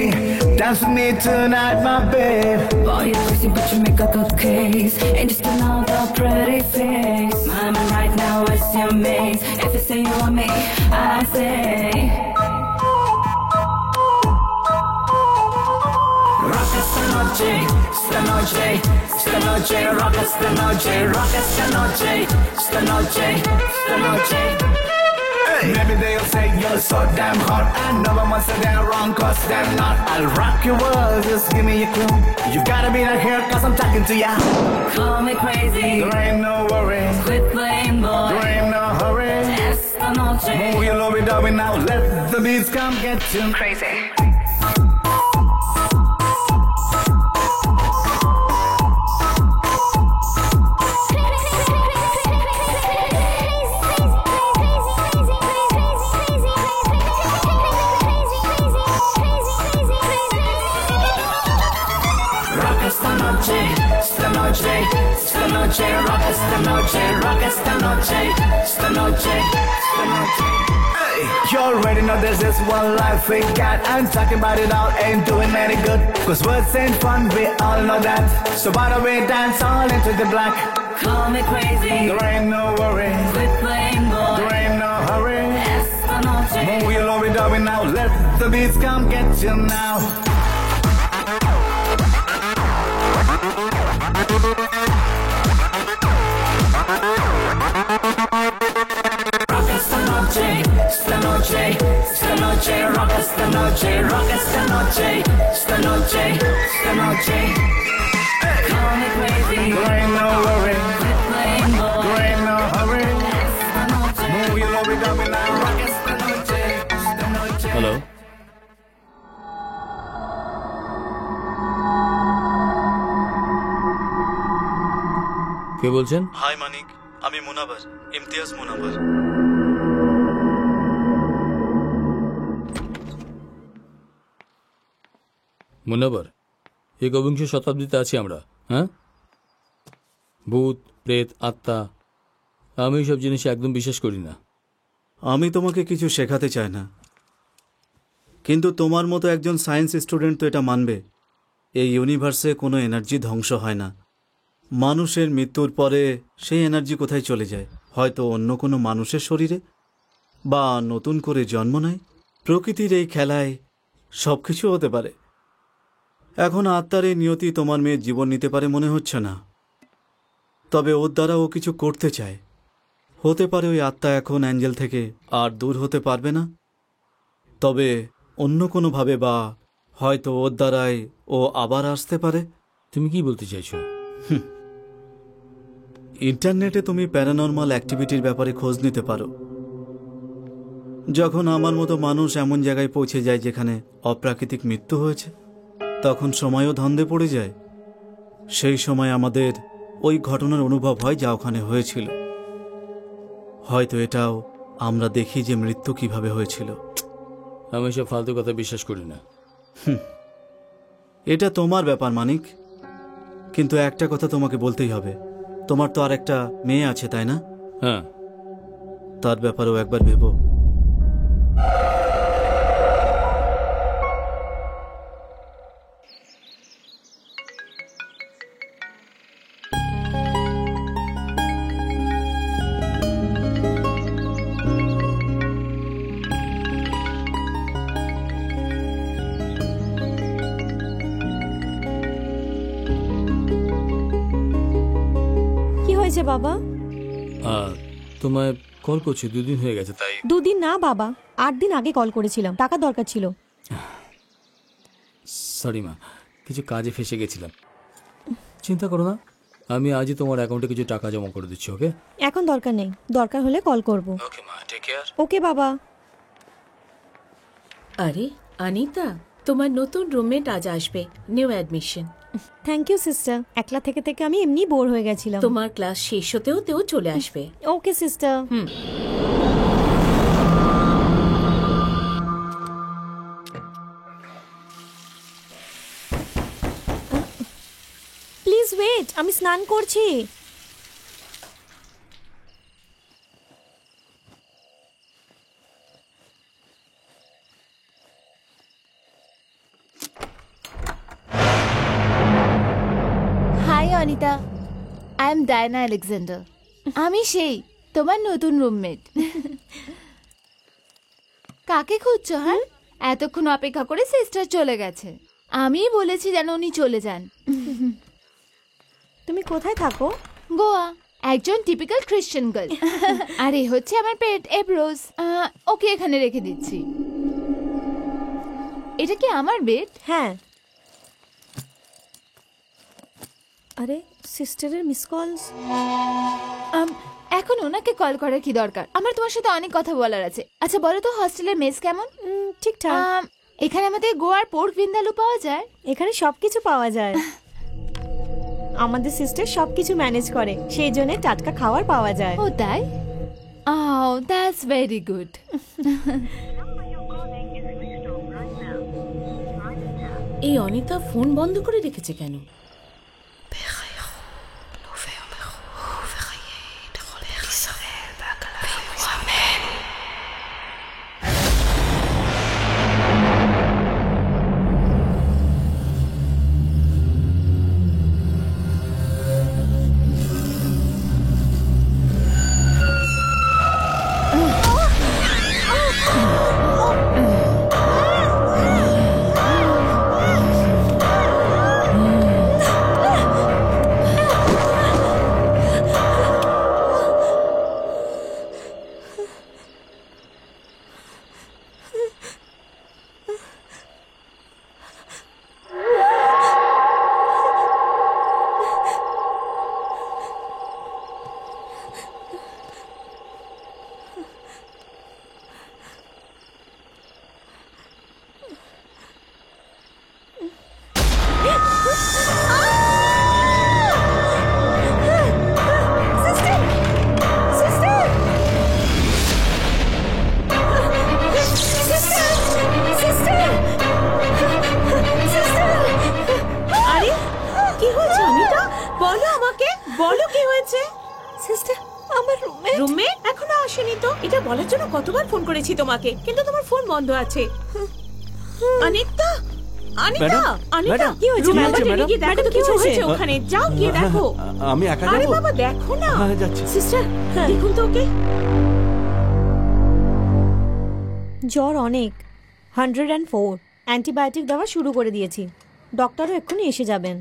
Dance with me tonight, my babe. Boy, you're crazy, but you make a good case. And just another pretty face. My mind right now is your maze. If you say you want me, I say. Rock esta noche, esta noche, esta noche. Rock esta noche, rock esta noche, esta noche, esta noche. Maybe they'll say you're so damn hot, and no one wants to damn wrong, cause they're not. I'll rock your world, just give me a clue. You gotta be right here, cause I'm talking to ya. Call me crazy. There ain't no worry. Quit playing boy. There ain't no hurry. Esta noche. Move your lovey-dovey now, let the beats come get you crazy. Esta noche, esta noche, rock esta noche, rock esta noche, esta noche, esta noche. Hey, you already know there's this one life we got, and talking about it all ain't doing any good. Cause words ain't fun, we all know that. So why don't we dance all into the black? Call me crazy. There ain't no worry. Quit playing boy. There ain't no hurry. Esta noche. Move your lovey-dovey now, let the beats come get you now. Rock esta noche, esta noche, esta noche, rock esta noche, rock esta noche, esta noche, esta noche. Call me crazy. There ain't no worry. Quit playing boy. There ain't no hurry. Esta noche. Move your lovey-dovey now, rock esta noche, esta noche. Hello, কে বলছেন? Hi মানিক, আমি মুনাবার, ইমতিয়াজ মুনাবার। মুনাবার, একবিংশ শতাব্দীতে আছি আমরা। হ্যাঁ, ভূত, প্রেত, আত্মা, আমি সব জিনিসে একদম বিশ্বাস করি না। আমি তোমাকে কিছু শেখাতে চাই না, কিন্তু তোমার মতো একজন সায়েন্স স্টুডেন্ট তো এটা মানবে, এই ইউনিভার্সে কোনো এনার্জি ধ্বংস হয় না। মানুষের মৃত্যুর পরে সেই এনার্জি কোথায় চলে যায়? হয়তো অন্য কোনো মানুষের শরীরে, বা নতুন করে জন্ম নেয়। প্রকৃতির এই খেলায় সব কিছু হতে পারে। এখন আত্মার এই নিয়তি তোমার মেয়ের জীবন নিতে পারে মনে হচ্ছে না, তবে ওর দ্বারা ও কিছু করতে চায়। হতে পারে ওই আত্মা এখন অ্যাঞ্জেল থেকে আর দূর হতে পারবে না, তবে অন্য কোনোভাবে, বা হয়তো ওর দ্বারাই ও আবার আসতে পারে। তুমি কি বলতে চাইছো? ইন্টারনেটে তুমি প্যারানর্মাল অ্যাক্টিভিটির ব্যাপারে খোঁজ নিতে পারো। যখন আমার মতো মানুষ এমন জায়গায় পৌঁছে যায় যেখানে অপ্রাকৃতিক মৃত্যু হয়েছে, তখন সময়ও ধন্দে পড়ে যায়। সেই সময় আমাদের ওই ঘটনার অনুভব হয় যা ওখানে হয়েছিল। হয়তো এটাও আমরা দেখি যে মৃত্যু কিভাবে হয়েছিল। আমি সব ফালতু কথা বিশ্বাস করি না। এটা তোমার ব্যাপার মানিক, কিন্তু একটা কথা তোমাকে বলতেই হবে। তোমার তো আর একটা মেয়ে আছে, তাই না? হ্যাঁ। তার ব্যাপারেও একবার ভেবো। হয়েছে বাবা? তোমায় কল করছি, 2 দিন হয়ে গেছে তাই। 2 দিন না বাবা, 8 দিন আগে কল করেছিলাম, টাকা দরকার ছিল। সরি মা, কিছু কাজে ফেসে গেছিলাম। চিন্তা করো না, আমি আজই তোমার অ্যাকাউন্টে কিছু টাকা জমা করে দিচ্ছি। ওকে? এখন দরকার নেই, দরকার হলে কল করব। ওকে মা, টেক কেয়ার। ওকে বাবা। আরে অনিতা, তোমার নতুন রুমমেট আজ আসবে, new admission. Thank you sister, একলা থেকে থেকে আমি এমনি বোর হয়ে গেছিলাম। তোমার ক্লাস শেষ হতেও তেও চলে আসবে। ওকে সিস্টার। প্লিজ ওয়েট, আমি স্নান করছি। Hi Anita, I am Diana Alexander. আমি সেই তোমার নতুন রুমমেট। কাকে খুঁজছো? হ্যাঁ, এতক্ষণ অপেক্ষা করে সিস্টার চলে গেছে। আমি বলেছি যেন উনি চলে যান। তুমি কোথায় থাকো? গোয়া, একজন টিপিক্যাল খ্রিশ্চান গার্ল। আর এ হচ্ছে আমার পেট এব্রোজ। ওকে এখানে রেখে দিচ্ছি। এটা কি আমার বেড? হ্যাঁ। আরে সিস্টারের মিস কলস। এখন ওনাকে কল করার কি দরকার? আমার তোমার সাথে অনেক কথা বলার আছে। আচ্ছা বলো তো, হস্টেলের মেস কেমন? ঠিকঠাক। এখানে আমাদের গোয়ার পোর্ক ভিন্দালু পাওয়া যায়? এখানে সবকিছু পাওয়া যায়। আমাদের সিস্টার সবকিছু ম্যানেজ করে, সেই জন্য টাটকা খাবার পাওয়া যায়। ও তাই? Oh, that's very good. এই অনিতা ফোন বন্ধ করে রেখেছে কেন? কতবার ফোন করেছি তোমাকে, কিন্তু তোমার ফোন বন্ধ আছে। অনিতা, অনিতা, অনিতা, কি হয়েছে? ম্যাডাম, কি দেখো তো কিছু হয়েছে ওখানে, যাও গিয়ে দেখো। আমি একা যাব? আরে বাবা দেখো না। হ্যাঁ যাচ্ছি। সিস্টার দেখুন তো ওকে। জ্বর অনেক, 104, অ্যান্টিবায়োটিক দেওয়া শুরু করে দিয়েছি। ডক্টরও এক্ষুনি এসে যাবেন।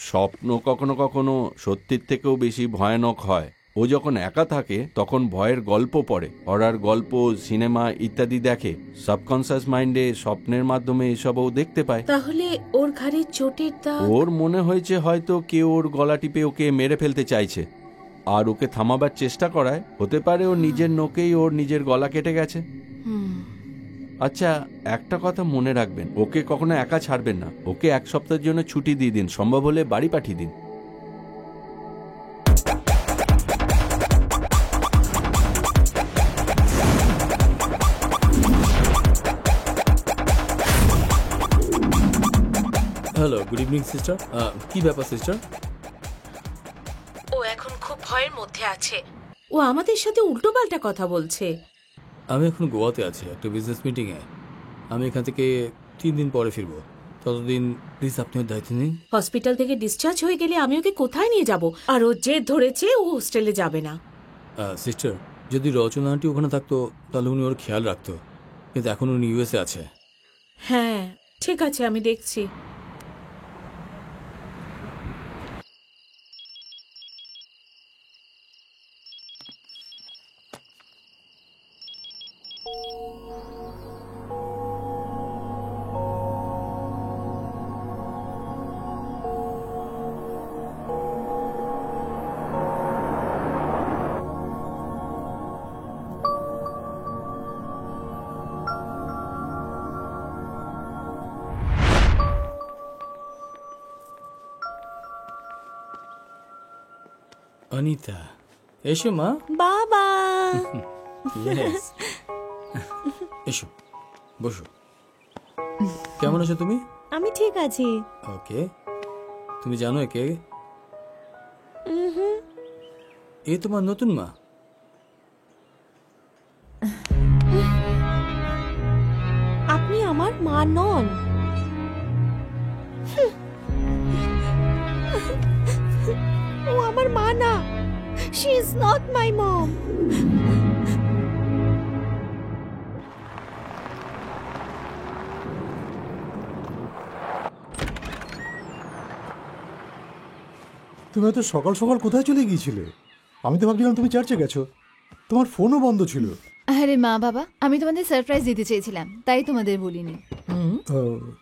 স্বপ্ন কখনো কখনো সত্যির থেকেও বেশি ভয়ানক হয়। ও যখন একা থাকে তখন ভয়ের গল্প পড়ে, হরর গল্প, সিনেমা ইত্যাদি দেখে। সাবকনসিয়াস মাইন্ডে স্বপ্নের মাধ্যমে এসব ও দেখতে পায়। তাহলে ওর ঘাড়ে চোটের দাগ? ওর মনে হয়েছে হয়তো কেউ ওর গলা টিপে ওকে মেরে ফেলতে চাইছে, আর ওকে থামাবার চেষ্টা করায়। হতে পারে ওর নিজের নোকেই ওর নিজের গলা কেটে গেছে। আচ্ছা, একটা কথা মনে রাখবেন, ওকে কখনো একা ছাড়বেন না। ওকে 1 সপ্তাহের জন্য ছুটি দিয়ে দিন, সম্ভব হলে বাড়ি পাঠিয়ে দিন। Hello, good evening sister. কি ব্যাপার সিস্টার? ও এখন খুব ভয়ের মধ্যে আছে। ও আমাদের সাথে উল্টোপাল্টা কথা বলছে। আমি এখন গোয়াতে আছি একটা বিজনেস মিটিংয়ে। আমি এখান থেকে 3 দিন পরে ফিরবো। ততদিন প্লিজ আপনি ওর দায়িত্ব নিন। হসপিটাল থেকে ডিসচার্জ হয়ে গেলে আমি ওকে কোথায় নিয়ে যাব? আর ও জেদ ধরেছে ও হোস্টেলে যাবে না। সিস্টার, যদি রচনা আন্টি ওখানে থাকতো তাহলে উনি ওর খেয়াল রাখতো, কিন্তু এখন উনি ইউএসএ আছে। হ্যাঁ ঠিক আছে, আমি দেখছি। অনিতা, এসো মা। বাবা Yes. এসো, বসো। কেমন আছো তুমি? আমি ঠিক আছি। ওকে, তুমি জানো একে? এ তোমার নতুন মা। আপনি আমার মা নন। ও আমার মা না। She is not my mom. তুমি এত সকাল সকাল কোথায় চলে গিয়েছিলে? আমি তো ভাবছিলাম তুমি চার্চে গেছো। তোমার ফোনও বন্ধ ছিল। আরে মা বাবা, আমি তোমাদের সারপ্রাইজ দিতে চেয়েছিলাম, তাই তোমাদের বলিনি।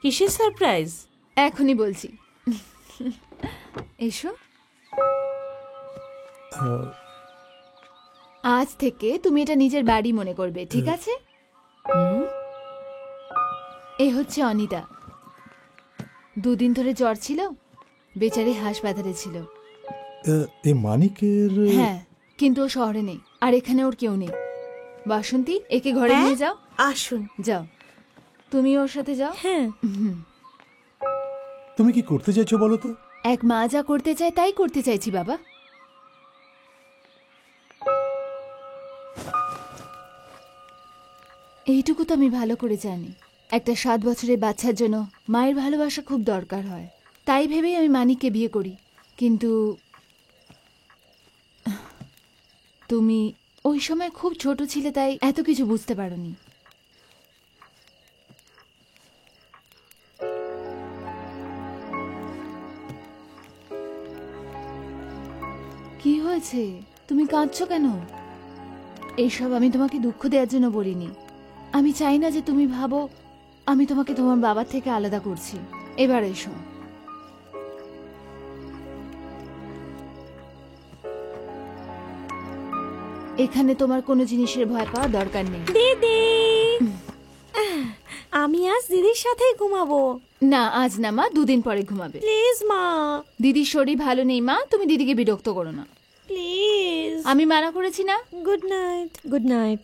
কিসের সারপ্রাইজ? এখনই বলছি। এসো। আজ থেকে তুমি এটা নিজের বাড়ি মনে করবে, ঠিক আছে? এ হচ্ছে অনিতা। 2 দিন ধরে জ্বর ছিল, বেচারি হাসপাতালে ছিল। এ মানিকের? হ্যাঁ, কিন্তু ও শহরে নেই, আর এখানে ওর কেউ নেই। বাসন্তী, একে ঘরে নিয়ে যাও। আসুন। যাও, তুমি ওর সাথে যাও। হ্যাঁ। তুমি কি করতে চাইছো বলো তো? এক মা যা করতে চায় তাই করতে চাইছি বাবা। এইটুকু তো আমি ভালো করে জানি, একটা 7 বছরের বাচ্চার জন্য মায়ের ভালোবাসা খুব দরকার হয়। তাই ভেবেই আমি মানিককে বিয়ে করি। কিন্তু তুমি ওই সময় খুব ছোট ছিলে, তাই এত কিছু বুঝতে পারোনি। কি হয়েছে? তুমি কাঁদছো কেন? এইসব আমি তোমাকে দুঃখ দেওয়ার জন্য বলিনি। আমি চাই না যে তুমি ভাবো আমি তোমাকে তোমার বাবার থেকে আলাদা করছি। এবার এসো। এখানে তোমার কোনো জিনিসের ভয় পাওয়ার দরকার নেই। দিদি, আমি আজ দিদির সাথেই ঘুমাবো। না, আজ না মা, 2 দিন পরে ঘুমাবে। প্লিজ মা। দিদির শরীর ভালো নেই মা, তুমি দিদিকে বিরক্ত করো না প্লিজ। আমি মানা করেছি না? Good night. Good night.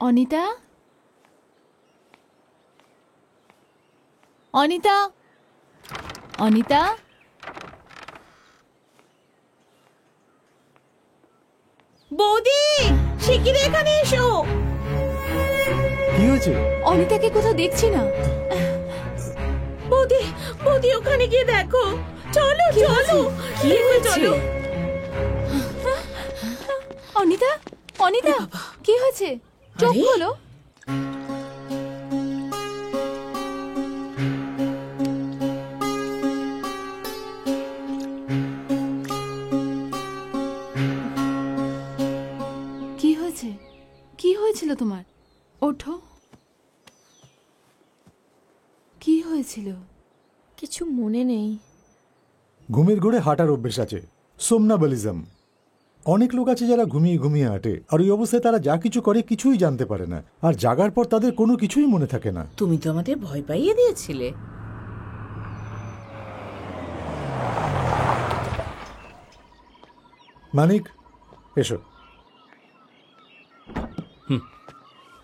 Anita, Anita, Anita, বৌদি, শিগগিরই এখানে এসো। কি হয়েছে? অনিতাকে কোথাও দেখছি না। বৌদি, বৌদি ওখানে গিয়ে দেখো। চলো চলো কি হয়েছে? চলো। অনিতা, অনিতা, কি হয়েছে? চোখ খোলো। কি হয়েছে? কি হয়েছিল তোমার? ওঠো। কি হয়েছিল? কিছু মনে নেই। ঘুমের ঘোরে হাঁটার অভ্যেস আছে, সোমনাবলিজম। অনেক লোক আছে যারা ঘুমিয়ে ঘুমিয়ে হাঁটে, আর ওই অবস্থায় তারা যা কিছু করে কিছুই জানতে পারে না, আর জাগার পর তাদের কোনো কিছুই মনে থাকে না। তুমি তো আমাদের ভয় পাইয়ে দিয়েছিলে। মানিক, এসো।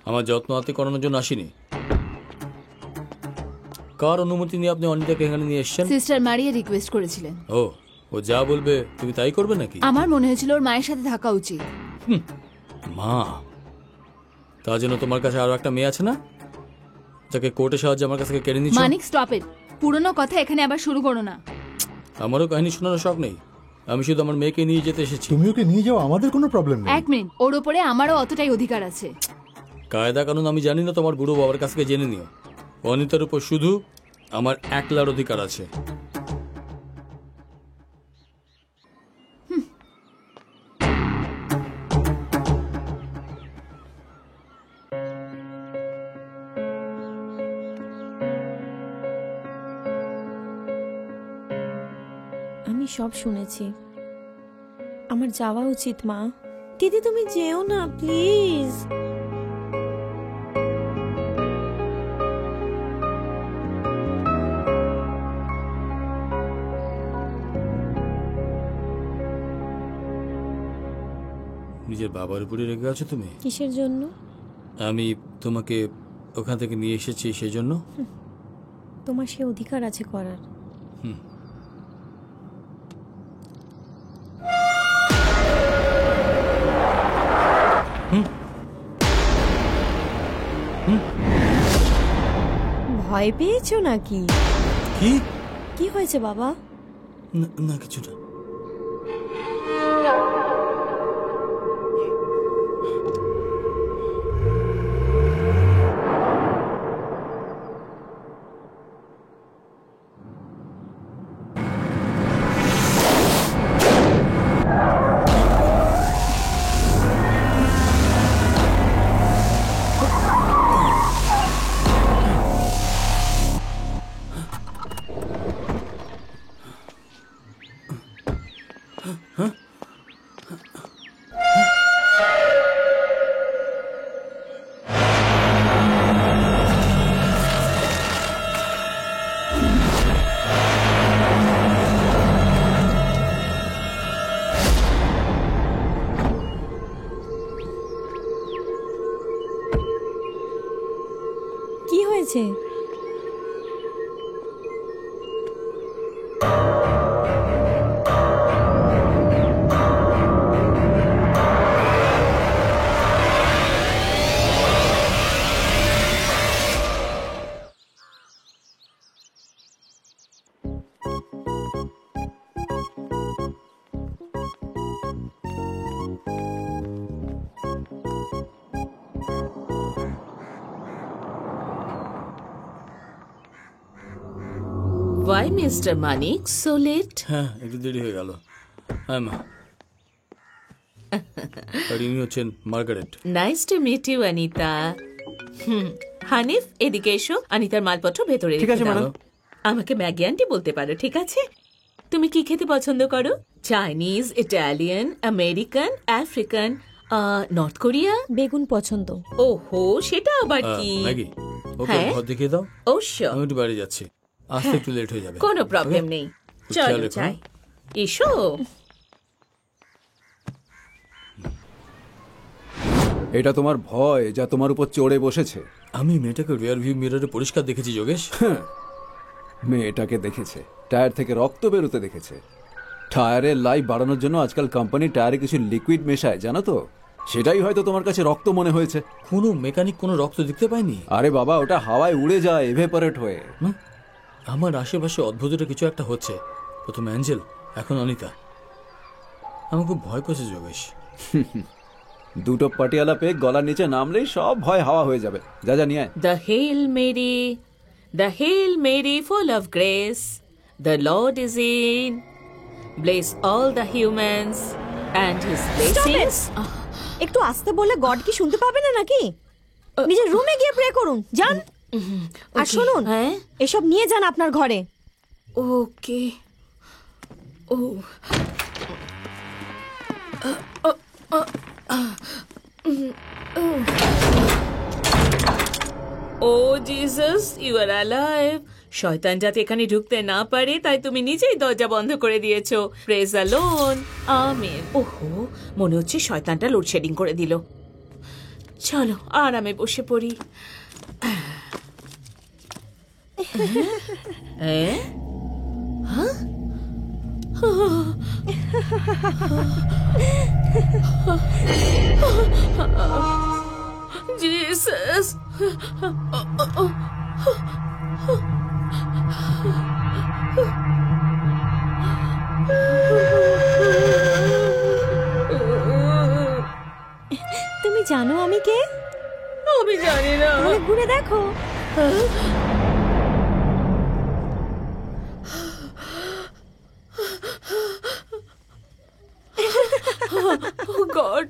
আমার যত্ন হাতে করানোর জন্য আসিনি। কার অনুমতি নিয়ে আপনি অনিতাকে এখানে নিয়ে এসেছেন? সিস্টার মারিয়া রিকোয়েস্ট করেছিলেন। ও যা বলবে তুমি তাই করবে নাকি? আমার মনে হয়েছিল ওর মায়ের সাথে থাকা উচিত। মা, তার জন্য তোমার কাছে আরো একটা মেয়ে আছে না, যাকে কোর্টের সাহায্যে আমার কাছ থেকে কেড়ে নিচ্ছ? মানিক, স্টপ ইট। পুরনো কথা এখানে আবার শুরু করো না। আমারও কাহিনী শোনানোর শখ নেই, আমি শুধু আমার মেয়েকে নিয়ে যেতে এসেছি। তুমি ওকে নিয়ে যাও, আমাদের কোনো প্রবলেম নেই। এক মিনিট, ওর উপরে আমারও অতটাই অধিকার আছে। কায়দা কানুন আমি জানি না, তোমার বুড়ো বাবার কাছ থেকে জেনে নিও। অনিতার উপর শুধু আমার একলার অধিকার আছে। আমি সব শুনেছি, আমার যাওয়া উচিত। মা, দিদি তুমি যেও না প্লিজ। নিজের বাবার উপরে রেগে আছো তুমি? কিসের জন্য? আমি তোমাকে ওখান থেকে নিয়ে এসেছি সেই জন্য। তোমার সে অধিকার আছে করার। ভয় পেয়েছো নাকি? কি কি হয়েছে বাবা? না কিছু না। কি হয়েছে? Why, Mr. Manik, so late? হ্যাঁ, একটু দেরি হয়ে গেল। হ্যাঁ মা। আর ইনি হচ্ছেন Margaret. Nice to meet you, Anita. Hanif, এদিকে এসো। অনিতার মালপত্র ভেতরে ঠিক আছে, রেখে দাও। ম্যাডাম। আমাকে ম্যাগি আন্টি বলতে পারো, ঠিক আছে? তুমি কি খেতে পছন্দ করো? Chinese, Italian, American, African, north Korea? বেগুন পছন্দ। ওহো, সেটা আবার কি? ম্যাগি, ওকে হ্যাঁ? ঘর দেখিয়ে দাও। ও শিওর। আমি একটু বাইরে যাচ্ছি, আসতে একটু লেট হয়ে যাবে। কোনো প্রবলেম নেই, খেয়াল চলো রেখো। যাই। এসো। এটা তোমার ভয় যা তোমার উপর চড়ে বসেছে। আমি মেয়েটাকে রিয়ার ভিউ মিররে পরিষ্কার দেখেছি যোগেশ। মেয়েটাকে দেখেছে, টায়ার থেকে রক্ত বেরোতে দেখেছে। টায়ারের লাইফ বাড়ানোর জন্য আজকাল কোম্পানি টায়ারে কিছু লিকুইড মেশায়, জানো তো? সেটাই হয়তো তোমার কাছে রক্ত মনে হয়েছে। কোনো মেকানিক কোনো রক্ত দেখতে পায়নি? আরে বাবা, ওটা হাওয়ায় উড়ে যায় এভেপারেট হয়ে। আমার আশেপাশে অদ্ভুতটা কিছু একটা হচ্ছে। প্রথমে অ্যাঞ্জেল, এখন অনিতা। আমার খুব ভয় করছে যোগেশ। দুটো পাটিয়ালা পেয়ে গলার নিচে নামলেই সব ভয় হাওয়া হয়ে যাবে। যা যা নিয়ে আয়। The Hail Mary, full of grace, the Lord is in. Bless all the humans and his blessings. একটু আস্তে বলে গড কি শুনতে পাবে না নাকি? নিজের রুমে গিয়ে প্রে করুন, যান। আর শুনুন, এসব নিয়ে যান আপনার ঘরে। ওকে। ও জিসাস, ইউ আর অ্যালাইভ। শয়তান যাতে এখানে ঢুকতে না পারে তাই তুমি নিজেই দরজা বন্ধ করে দিয়েছো। Praise the lord. আমেন। ওহো, মনে হচ্ছে শয়তানটা লোডশেডিং করে দিল। চলো আরামে বসে পড়ি। জিসাস। তুমি জানো আমি কে? আমি জানি না। ঘুরে দেখো। Oh God.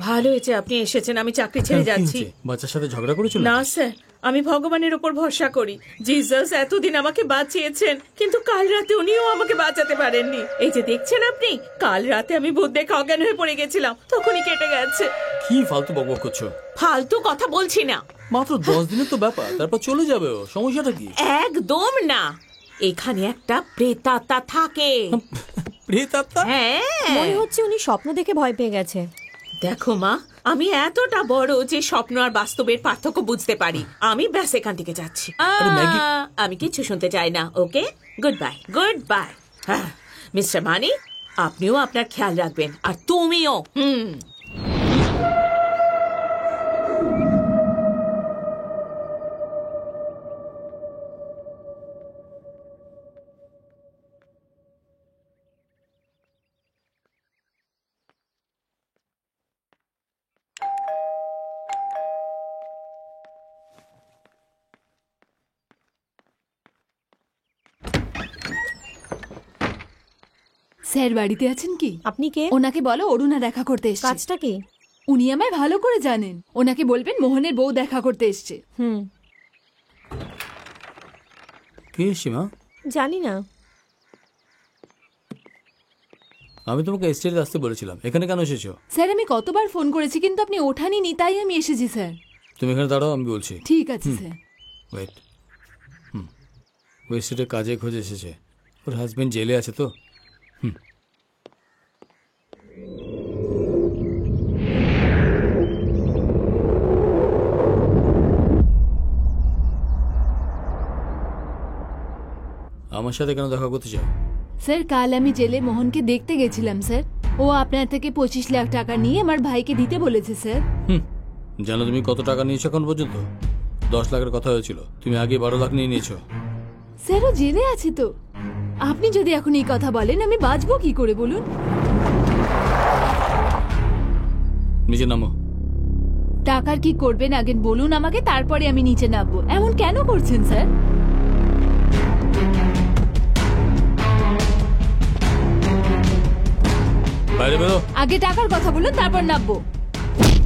ভালো হয়েছে আপনি এসেছেন, আমি চাকরি ছেড়ে যাচ্ছি। বাচ্চার সাথে ঝগড়া করেছিল? না স্যার, আমি ভগবানের উপর ভরসা করি। জিসাস এতদিন আমাকে বাঁচিয়েছেন, কিন্তু কাল রাতে উনিও আমাকে বাঁচাতে পারেননি। এই যে দেখছেন আপনি, কাল রাতে আমি ভূত দেখে অজ্ঞান হয়ে পড়ে গেছিলাম, তখনই কেটে গেছে। কি ফালতু বকবক করছো? ফালতু কথা বলছি না। মাত্র 10 দিনের তো ব্যাপার, তারপর চলে যাবে। ও সমস্যাটা কি? একদম না, এখানে একটা প্রেতাত্মা থাকে। প্রেতাত্মা? হ্যাঁ, মনে হচ্ছে উনি স্বপ্ন দেখে ভয় পেয়ে গেছে। দেখো মা, আমি এতটা বড় যে স্বপ্ন আর বাস্তবের পার্থক্য বুঝতে পারি। আমি ব্যাস এখান থেকে যাচ্ছি। আমি কিছু শুনতে চাই না। ওকে, গুড বাই। Good bye. হ্যাঁ মিস্টার মানি, আপনিও আপনার খেয়াল রাখবেন, আর তুমিও। স্যার বাড়িতে আছেন কি? আপনি কে? ওনাকে বলো অরুণা দেখা করতে এসেছে। কাজটা কি? উনি আমায় ভালো করে জানেন। ওনাকে বলবেন মোহনের বউ দেখা করতে এসেছে। কে সীমা? জানি না। আমি তোমাকে এস্টেটে আসতে বলেছিলাম, এখানে কেন এসেছো? স্যার আমি কতবার ফোন করেছি কিন্তু আপনি ওঠাননি, তাই আমি এসেছি স্যার। তুমি এখানে দাঁড়াও, আমি বলছি। ঠিক আছে স্যার। ওয়েট। ও এস্টেটে কাজে খোঁজে এসেছে। ওর হাজবেন্ড জেলে আছে তো। আমার সাথে কেন দেখা করতে চাও? স্যার কাল আমি জেলে মোহনকে দেখতে গেছিলাম স্যার। ও আপনার থেকে 25 লাখ টাকা নিয়ে আমার ভাইকে দিতে বলেছে স্যার। জানো তুমি কত টাকা নিয়েছো এখন পর্যন্ত? 10 লাখের কথা হয়েছিল, তুমি আগে 12 লাখ নিয়ে নিয়েছো। স্যার ও জেলে আছে তো। আপনি যদি এখন এই কথা বলেন আমি বাঁচবো কি করে বলুন? নিচে নামো। টাকার কি করবেন আগে বলুন আমাকে, তারপরে আমি নিচে নামবো। এমন কেন করছেন স্যার? বাইরে বেরো। আগে টাকার কথা বলুন, তারপর নামবো।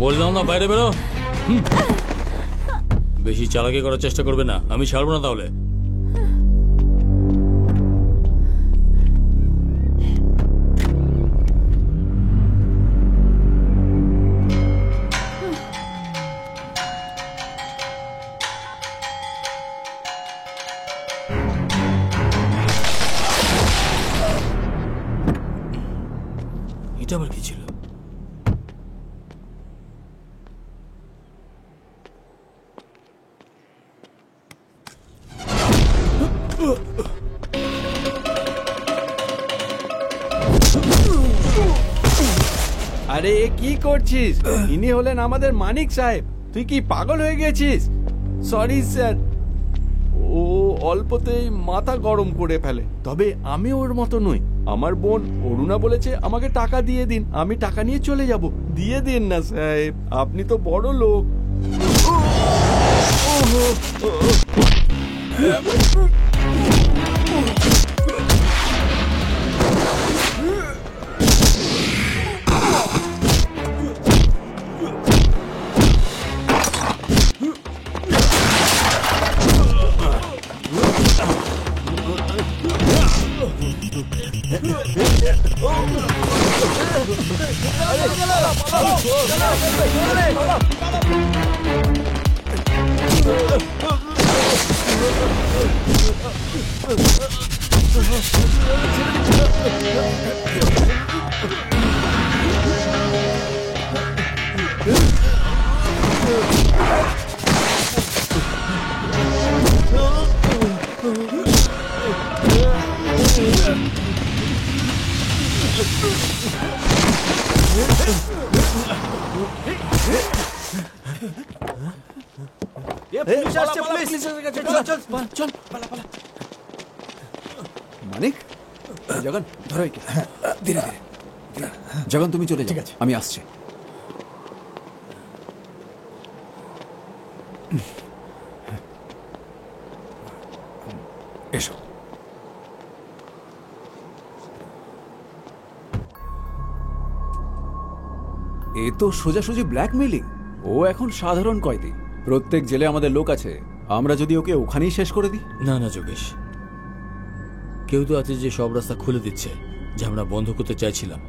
বললাম না বাইরে বেরো। বেশি চালাকি করার চেষ্টা করবে না, আমি ছাড়বো না তাহলে। আবার কি ছিল? আরে এ কি করছিস? ইনি হলেন আমাদের মানিক সাহেব। তুই কি পাগল হয়ে গেছিস? সরি স্যার, ও অল্পতেই মাথা গরম করে ফেলে। তবে আমি ওর মতো নই। আমার বোন অরুণা বলেছে আমাকে টাকা দিয়ে দিন, আমি টাকা নিয়ে চলে যাব। দিয়ে দিন না সাহেব, আপনি তো বড় লোক। মানিক, জগন ধরো একে। ধীরে ধীরে। জগন তুমি চলে যাও, আমি আসছি। এসো। এ তো সোজাসুজি ব্ল্যাকমেইলিং। ও এখন সাধারণ কয়েদি। প্রত্যেক জেলে আমাদের লোক আছে, আমরা যদি ওকে ওখানেই শেষ করে দিই। না না যোগেশ, কেউ তো আছে যে সব রাস্তা খুলে দিচ্ছে, যা আমরা বন্ধ করতে চাইছিলাম।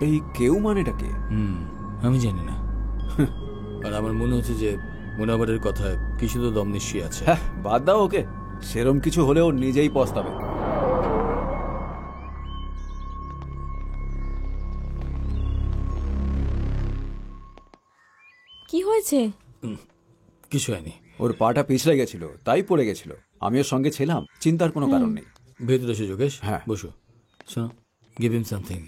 এই কেউ মানেটাকে আমি জানি না, আর আমার মনে হচ্ছে যে মুনাবারের কথায় কিছু তো দম নিশ্চয়ই আছে। হ্যাঁ, বাদ দাও ওকে। সেরম কিছু হলেও নিজেই পস্তাবে। কি হয়েছে? কিছু হয়নি। ওর পাটা পিছলে গেছিল, তাই পড়ে গেছিল। আমি ওর সঙ্গে ছিলাম, চিন্তার কোনো কারণ নেই। ভেতরে এসো যোগেশ। হ্যাঁ, বসো। শোনো, গিভ হিম সামথিং।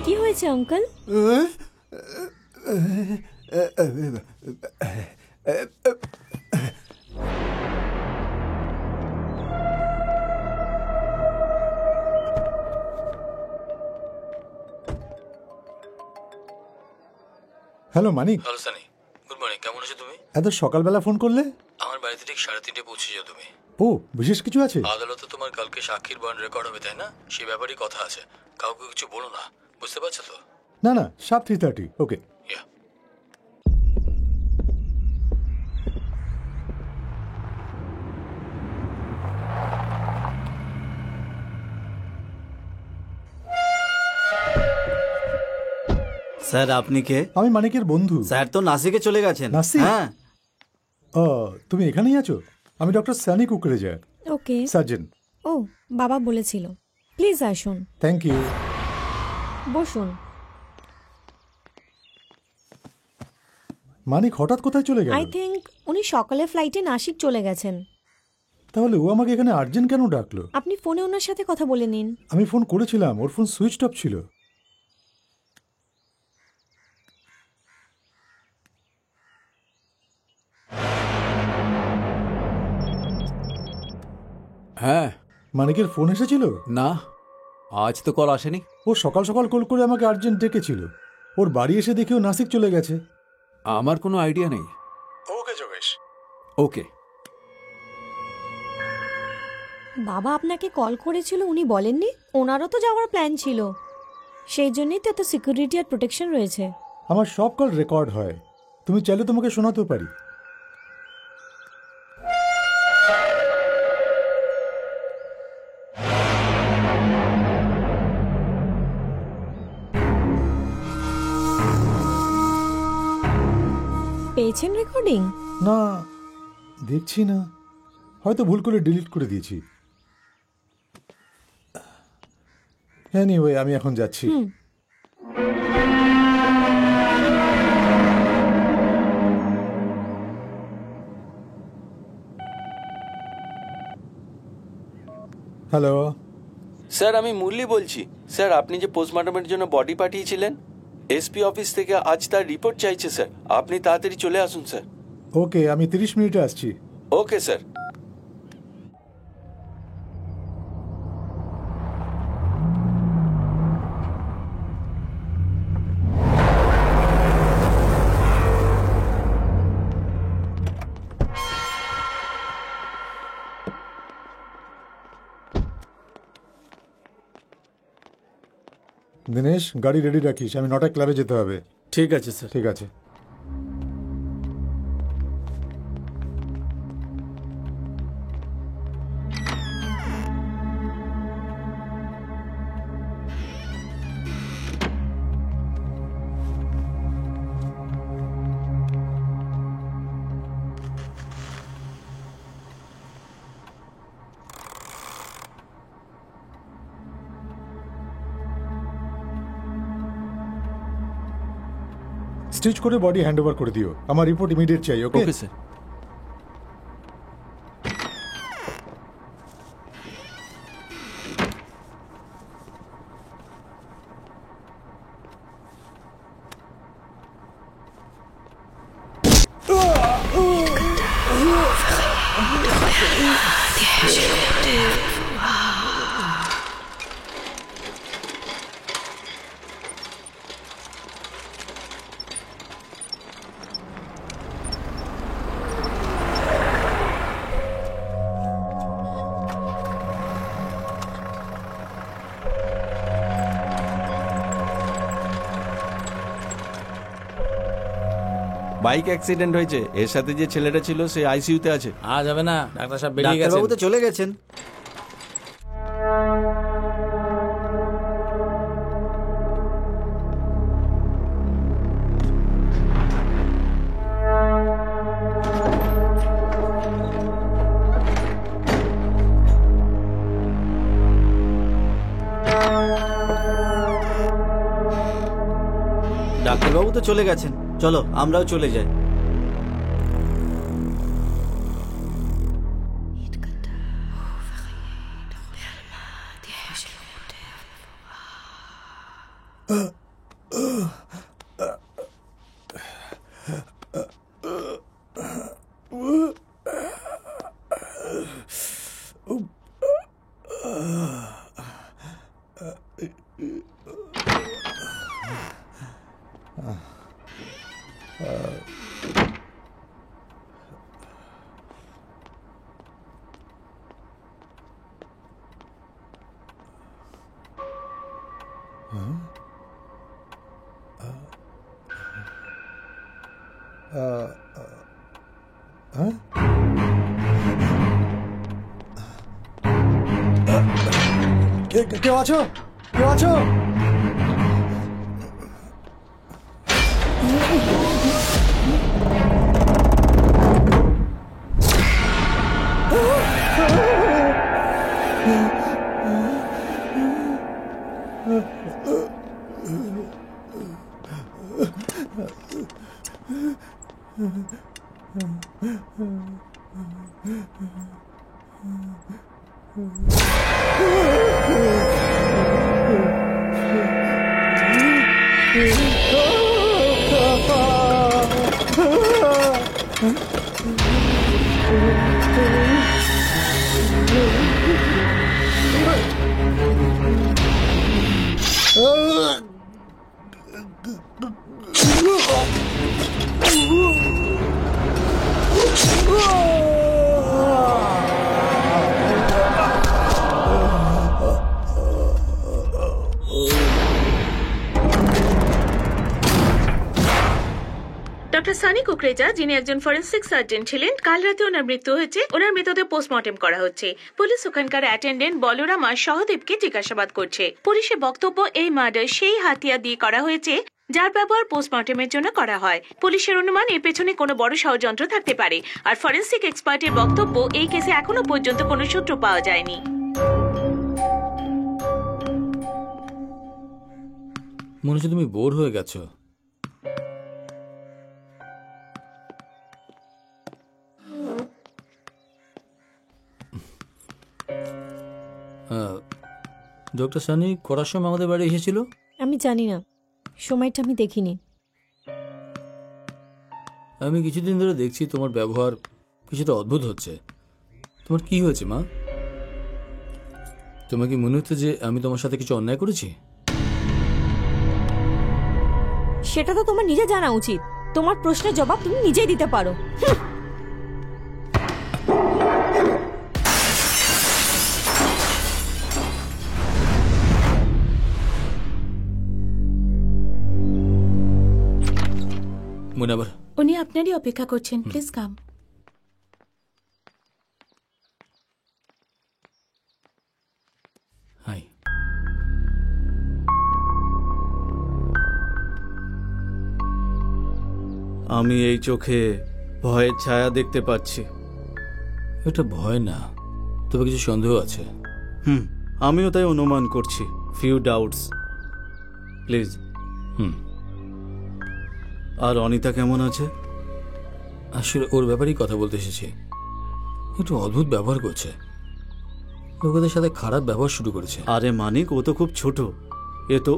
কি হয়েছে uncle? Hello Manik. Hello Sunny, good morning. কেমন আছো তুমি? এত সকালবেলা ফোন করলে? আমার বাড়িতে ঠিক 3:30 পৌঁছে যাও তুমি। ও, বিশেষ কিছু আছে? আদালতে তোমার কালকে সাক্ষীর বয়ান রেকর্ড হবে, তাই না? সেই ব্যাপারেই কথা আছে। কাউকে কিছু বলো না, বুঝতে পারছো তো? না না, 3:30। ওকে। স্যার আপনি কে? আমি মানিকের বন্ধু। স্যার তো নাসিকে চলে গেছেন। নাসিক? হ্যাঁ। ও, তুমি এখানেই আছো? আমি doctor Sunny Kukreja, okay. Surgeon. ও, বাবা বলেছিল। প্লিজ আসুন। Thank you. বসুন। মানিক হঠাৎ কোথায় চলে গেল? আই থিংক উনি সকালে ফ্লাইটে নাসিক চলে গেছেন। তাহলে ও আমাকে এখানে আর্জেন্ট কেন ডাকলো? আপনি ফোনে ওনার সাথে কথা বলে নিন। আমি ফোন করেছিলাম, ওর ফোন সুইচ অফ ছিল। হ্যাঁ। মানিকের ফোন এসেছিল? না, আজ তো কল আসেনি। ও সকাল সকাল কল করে আমাকে আর্জেন্ট ডেকেছিল। ওর বাড়ি এসে দেখেও নাসিক চলে গেছে। আমার কোনো আইডিয়া নেই। ওকে যোগেশ, ওকে। বাবা আপনাকে কল করেছিল, উনি বলেননি? ওনারও তো যাওয়ার প্ল্যান ছিল, সেই জন্যই তো এত সিকিউরিটি আর প্রোটেকশন রয়েছে। আমার সব কল রেকর্ড হয়, তুমি চাইলে তোমাকে শোনাতেও পারি। পেয়েছেন রেকর্ডিং? না, দেখছি না, হয়তো ভুল করে ডিলিট করে দিয়েছি। এনিওয়ে, আমি এখন যাচ্ছি। হ্যালো স্যার, আমি মুরলি বলছি। স্যার, আপনি যে পোস্টমর্টমের জন্য বডি পাঠিয়েছিলেন, এসপি অফিস থেকে আজ তার রিপোর্ট চাইছে স্যার। আপনি তাড়াতাড়ি চলে আসুন স্যার। ওকে, আমি 30 মিনিটে আসছি। Okay sir. দিনেশ, গাড়ি রেডি রাখিস, আমি 9টায় ক্লাবে যেতে হবে। ঠিক আছে স্যার। ঠিক আছে। স্টিচ করে বডি হ্যান্ড ওভার করে দিও। আমার রিপোর্ট ইমিডিয়েট চাই। ওকে ওকে স্যার। বাইক অ্যাক্সিডেন্ট হয়েছে, এর সাথে যে ছেলেটা ছিল সে আইসিইউতে আছে। আজ হবে না, ডাক্তার সাহেব বেরিয়ে গেছেন। ডাক্তারবাবু তো চলে গেছেন। ডাক্তারবাবু তো চলে গেছেন, চলো আমরাও চলে যাই। কেউ আছো? কেউ আছো? Oh! ডক্টর সানি কুকরেজা, যিনি একজন ফরেন্সিক সার্জন ছিলেন, কাল রাতে ওনার মৃত্যু হয়েছে। ওনার মৃতদেহ পোস্টমর্টেম করা হচ্ছে। পুলিশ ওখানকার অ্যাটেন্ডেন্ট বলরাম আর সহদেবকে জিজ্ঞাসাবাদ করছে। পুলিশের বক্তব্য, এই মার্ডার সেই হাতিয়ার দিয়ে করা হয়েছে যার ব্যবহার পোস্টমর্টেমের জন্য করা হয়। পুলিশের অনুমান এর পেছনে কোনো বড় ষড়যন্ত্র থাকতে পারে। আর ফরেন্সিক এক্সপার্টের বক্তব্য, এই কেসে এখনো পর্যন্ত কোনো সূত্র পাওয়া যায়নি। মনে হচ্ছে তুমি বোর হয়ে গেছো। ডক্টর সানি করার সময় আমাদের বাড়ি এসেছিল? আমি জানি না, সময়টা আমি দেখিনি। আমি কিছুদিন ধরে দেখছি তোমার ব্যবহার কিছুটা অদ্ভুত হচ্ছে। তোমার কি হয়েছে মা? তোমার কি মনে হচ্ছে যে আমি তোমার সাথে কিছু অন্যায় করেছি? সেটা তো তোমার নিজে জানা উচিত। তোমার প্রশ্নের জবাব তুমি নিজেই দিতে পারো। মুনাবার, উনি আপনারই অপেক্ষা করছেন, প্লিজ কাম। হাই। আমি এই চোখে ভয়ের ছায়া দেখতে পাচ্ছি। এটা ভয় না, তবে কিছু সন্দেহ আছে। আমিও তাই অনুমান করছি। Few doubts please. আর অনিতা কেমন আছে? আসলে ওর ব্যাপারেই কথা বলতে এসেছি। একটু অদ্ভুত ব্যবহার করছে, লোকেদের সাথে খারাপ ব্যবহার শুরু করেছে। আরে মানিক, ও তো খুব ছোট। এ তো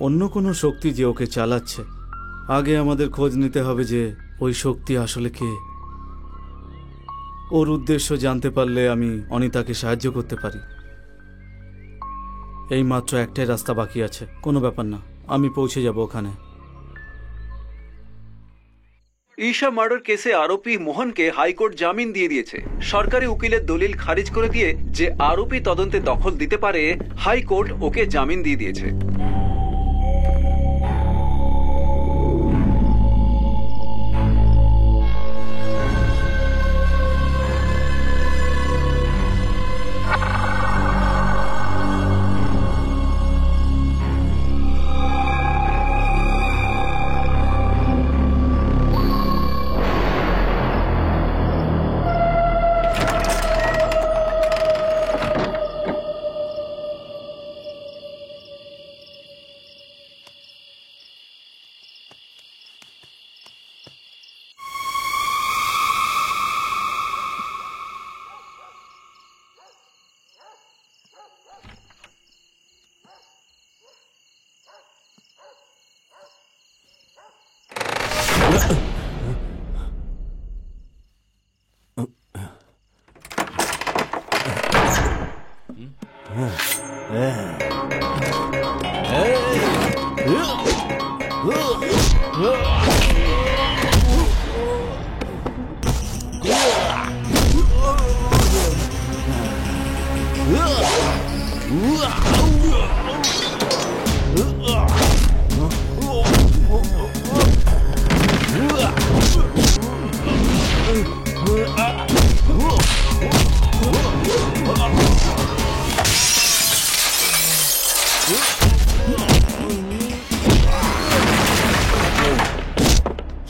অন্য কোনো শক্তি যে ওকে চালাচ্ছে। আগে আমাদের খোঁজ নিতে হবে যে ওই শক্তি আসলে কে। ওর উদ্দেশ্য জানতে পারলে আমি অনিতাকে সাহায্য করতে পারি। এই মাত্র একটাই রাস্তা বাকি আছে। কোনো ব্যাপার না, আমি পৌঁছে যাব ওখানে। ঈশা মার্ডার কেসে আরোপি মোহনকে হাইকোর্ট জামিন দিয়ে দিয়েছে। সরকারি উকিলের দলিল খারিজ করে দিয়ে যে আরোপি তদন্তে দখল দিতে পারে, হাইকোর্ট ওকে জামিন দিয়ে দিয়েছে।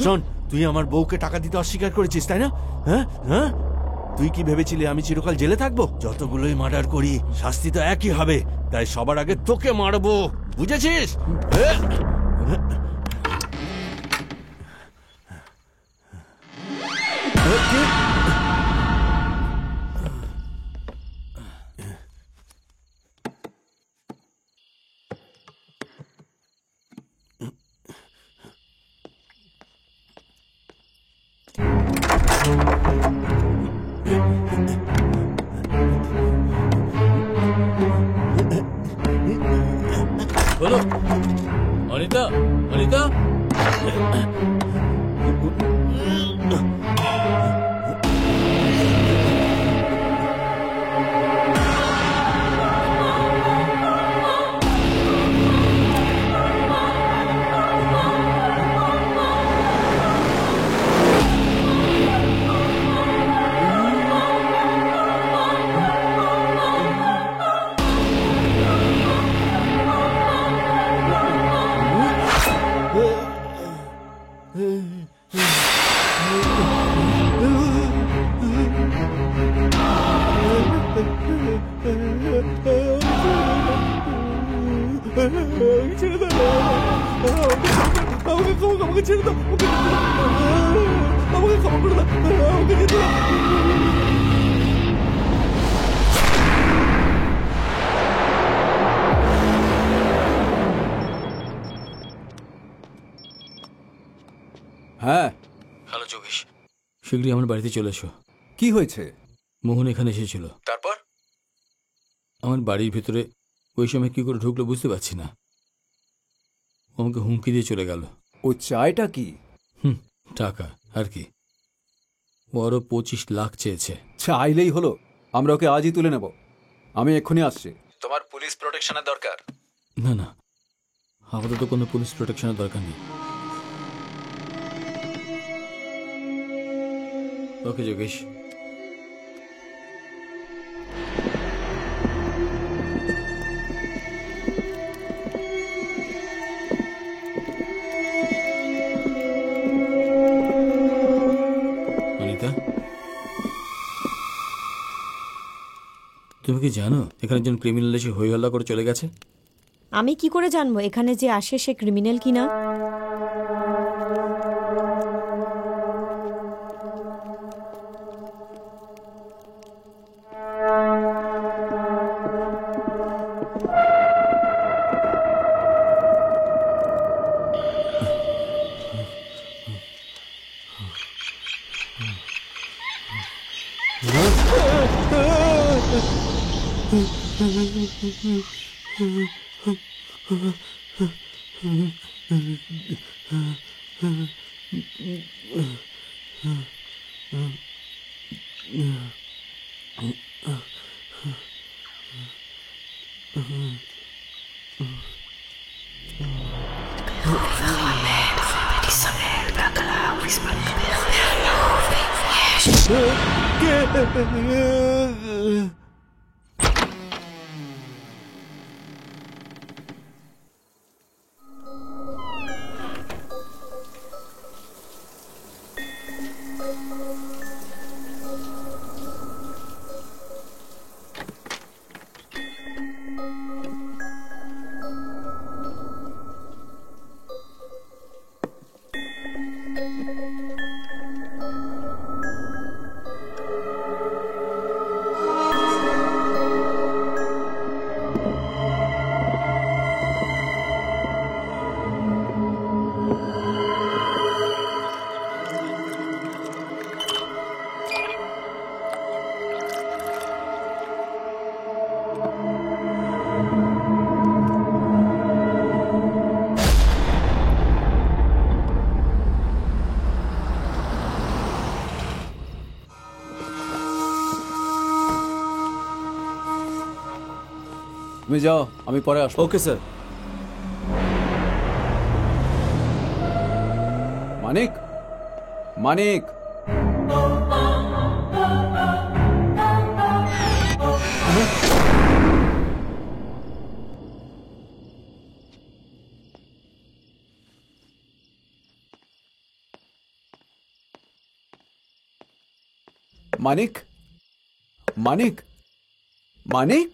শোন, তুই আমার বউকে টাকা দিতে অস্বীকার করেছিস, তাই না? হ্যাঁ হ্যাঁ, তুই কি ভেবেছিলি আমি চিরকাল জেলে থাকবো? যতগুলোই মার্ডার করি শাস্তি তো একই হবে, তাই সবার আগে তোকে মারবো, বুঝেছিস? বলো অনিতা, অনিতা। ছেড়ে দাও, আমাকে ছেড়ে দাও, আমাকে ক্ষমা করে দাও, আমাকে যেতে দাও। হ্যাঁ, হ্যালো যোগেশ, শীঘ্রই আমার বাড়িতে চলে এসো। কি হয়েছে? মোহন এখানে এসেছিল। তারপর? আমার বাড়ির ভিতরে ওই সময় কি করে ঢুকলো বুঝতে পারছি না। আমাকে হুমকি দিয়ে চলে গেল। ও চায়টা কি? টাকা আর কি। ও আরো 25 লাখ চেয়েছে। চাইলেই হলো, আমরা ওকে আজই তুলে নেব। আমি এক্ষুনি আসছি। তোমার পুলিশ প্রোটেকশনের দরকার? না না, আপাতত কোনো পুলিশ প্রোটেকশনের দরকার নেই। ওকে যোগেশ। অনিতা, তুমি কি জানো এখানে একজন ক্রিমিনাল এসে হই হল্লা করে চলে গেছে? আমি কি করে জানবো এখানে যে আসে সে ক্রিমিনাল কিনা? তুমি যাও, আমি পরে আসবো। Okay sir. মানিক, মানিক, মানিক, মানিক, মানিক।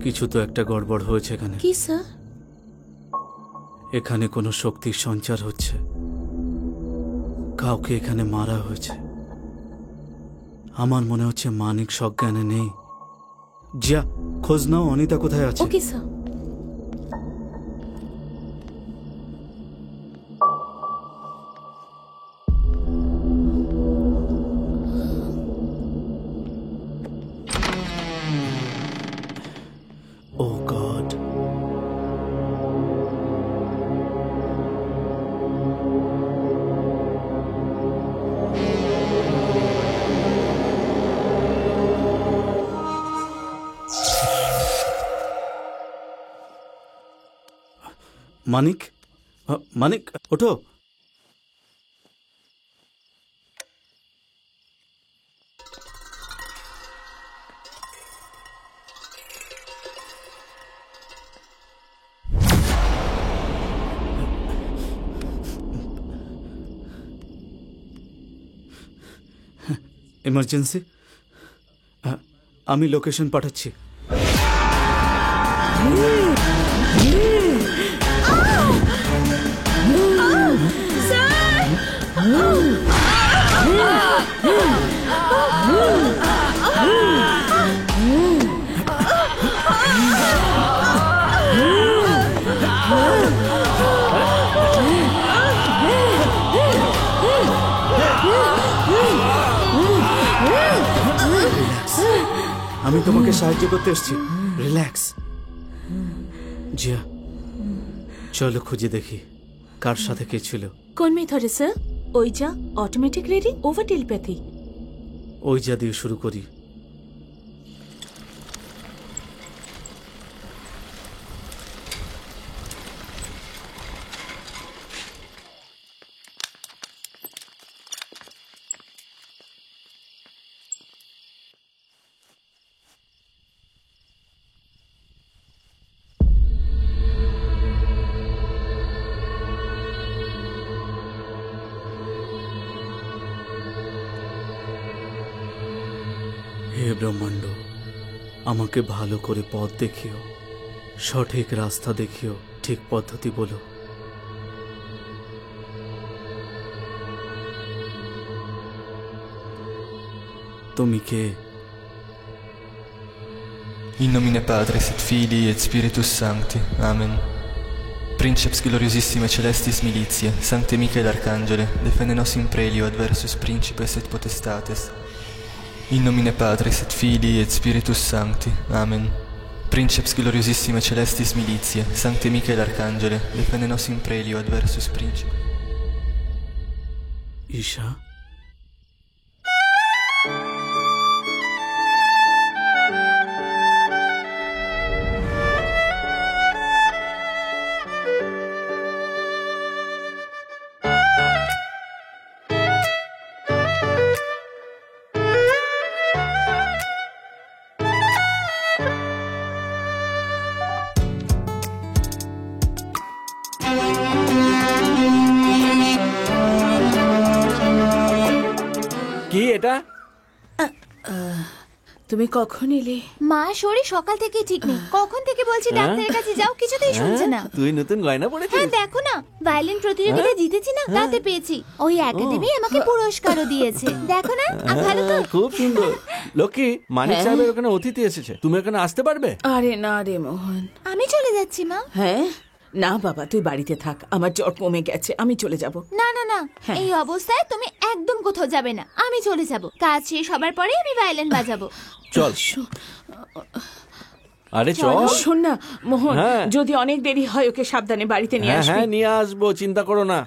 কিছু তো একটা গড়বড় হয়েছে এখানে। কি স্যার? এখানে কোনো শক্তির সঞ্চার হচ্ছে, কাউকে এখানে মারা হয়েছে। আমার মনে হচ্ছে মানিক সজ্ঞানে নেই। জিয়া, খোঁজ নাও অনিতা কোথায় আছে। Okay sir. Oh God. মানিক, মানিক ওঠো। এমার্জেন্সি, আমি লোকেশন পাঠাচ্ছি। আমি তোমাকে সাহায্য করতে এসেছি, রিল্যাক্স। জিয়া, চলো খুঁজে দেখি কার সাথে কে ছিল। কোন মেথডে স্যার? ওই যা অটোমেটিক রিডিং ওভার টেলিপ্যাথি? ওই যা দিয়ে শুরু করি। হে ব্রহ্মাণ্ড, আমাকে ভালো করে পথ দেখিও, সঠিক রাস্তা দেখিও, ঠিক পদ্ধতি বলো। তুমি কে? In nomine Patris et Filii et Spiritus Sancti. Amen. Princeps gloriosissime celestis militiae, Sancte Michael Arcangele, defende nos in prelio adversus principes et potestates. In nomine Patris et Filii et Spiritus Sancti. Amen. Princeps gloriosissime celestis milizie, Sancte Michael Arcangele, defende nos in prelio adversus principe. Isha, কি এটা? তুমি কখন এলে? মা শরীর সকাল থেকে ঠিক নেই, কখন থেকে বলছি ডাক্তারের কাছে যাও, কিছুতেই শুনছে না। তুই নতুন গয়না পড়েছিস? হ্যাঁ দেখো না, ভায়োলিন প্রতিযোগিতায় জিতেছি না, তাতে পেয়েছি। ওই একাডেমি আমাকে পুরস্কারও দিয়েছে, দেখো না। ভালো তো? খুব সুন্দর। লক্ষ্মী, মানিক সাহেবের ওখানে অতিথি এসেছে, তুমি ওখানে আসতে পারবে? আরে না রে মোহন, আমি চলে যাচ্ছি মা। হ্যাঁ না বাবা, তুই বাড়িতে থাক, আমার জ্বর কমে গেছে, আমি চলে যাব। না না না, এই অবস্থায় তুমি একদম কোথাও যাবে না, আমি চলে যাব। কাজ শেষ হবার পরে আমি ভায়োলিন বাজাবো। চল। আরে চল। শোন না মোহন, হ্যাঁ। যদি অনেক দেরি হয় ওকে সাবধানে বাড়িতে নিয়ে হ্যাঁ আসবি। হ্যাঁ, নিয়ে আসবো, চিন্তা করো না।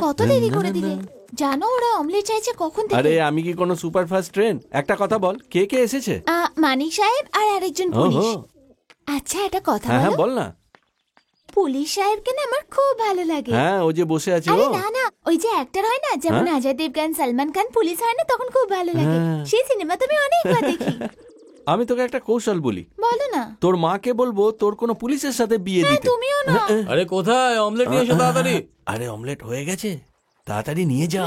কত দেরি করে দিলে জানো? ওরা অমলেট চাইছে কখন থেকে। আরে আমি কি কোনো সুপারফাস্ট ট্রেন? একটা কথা বল, কে কে এসেছে? মানিক সাহেব আর আরেকজন পুলিশ। আচ্ছা একটা কথা হ্যাঁ বলো, বল না। পুলিশ সাহেবকে না আমার খুব ভালো লাগে। হ্যাঁ, ও যে বসে আছে। আরে ও না না, ওই যে অ্যাক্টর হয় না, যেমন অজয় দেবগান, সালমান খান পুলিশ হয় না, তখন খুব ভালো লাগে। সেই সিনেমা তুমি অনেকবার দেখি। আমি তোকে একটা কৌশল বলি। বলো না। তোর মাকে বলবো তোর কোনো পুলিশের সাথে বিয়ে দিতে। তুমিও না। আরে কোথায় অমলেট নিয়ে এসো তাড়াতাড়ি। আরে অমলেট হয়ে গেছে, তাড়াতাড়ি নিয়ে যা।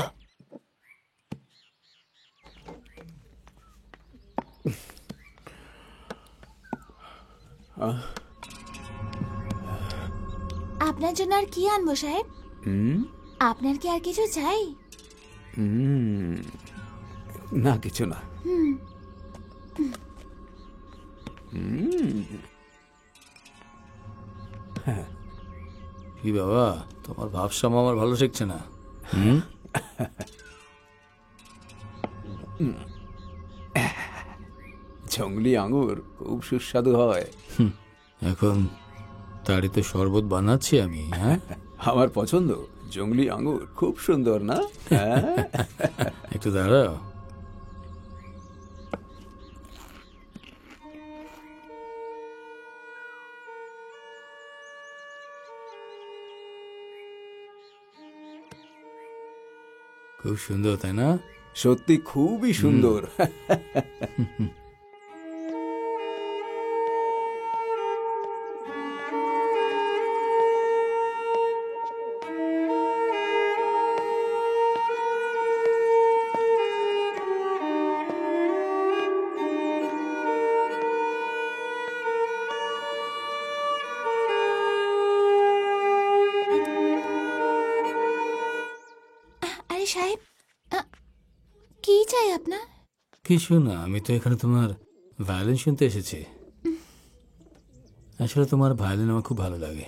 আপনার জন্য আর কি আনবো সাহেব? আপনার কি আর কিছু চাই? না, কিছু না। কি বাবা, তোমার ভাবসাম আমার ভালো শিখছে না। জঙ্গলি আঙ্গুর খুব সুস্বাদু হয়। এখন তারই তো শরবত বানাচ্ছি আমি। হ্যাঁ, আমার পছন্দ। জঙ্গলি আঙ্গুর খুব সুন্দর না? একটু দাঁড়াও। খুব সুন্দর, তাই না? সত্যি খুবই সুন্দর। আরে সাহেব, কি চাই আপনার? কিছু না, আমি তো এখানে তোমার ভায়োলিন শুনতে এসেছি। আসলে তোমার ভায়োলিন আমার খুব ভালো লাগে,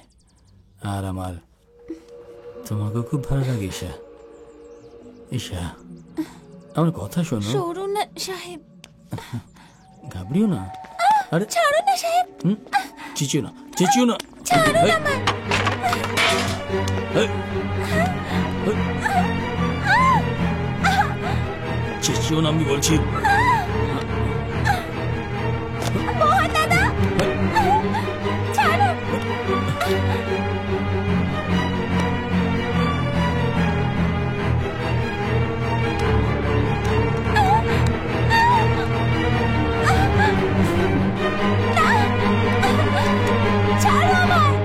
আর আমার তোমাকেও খুব ভালো লাগে। ঈশা, ঈশা, আমার কথা শোনো। সরুন না সাহেব। ঘাবড়িও না। আরে ছাড়ুন না সাহেব। চিচিও না, চিচিও না। ছাড়ুন আমায়। চিচিও না, আমি বলছি। মোহন দাদা, ছাড়ুন। ছাড়ো আমায়।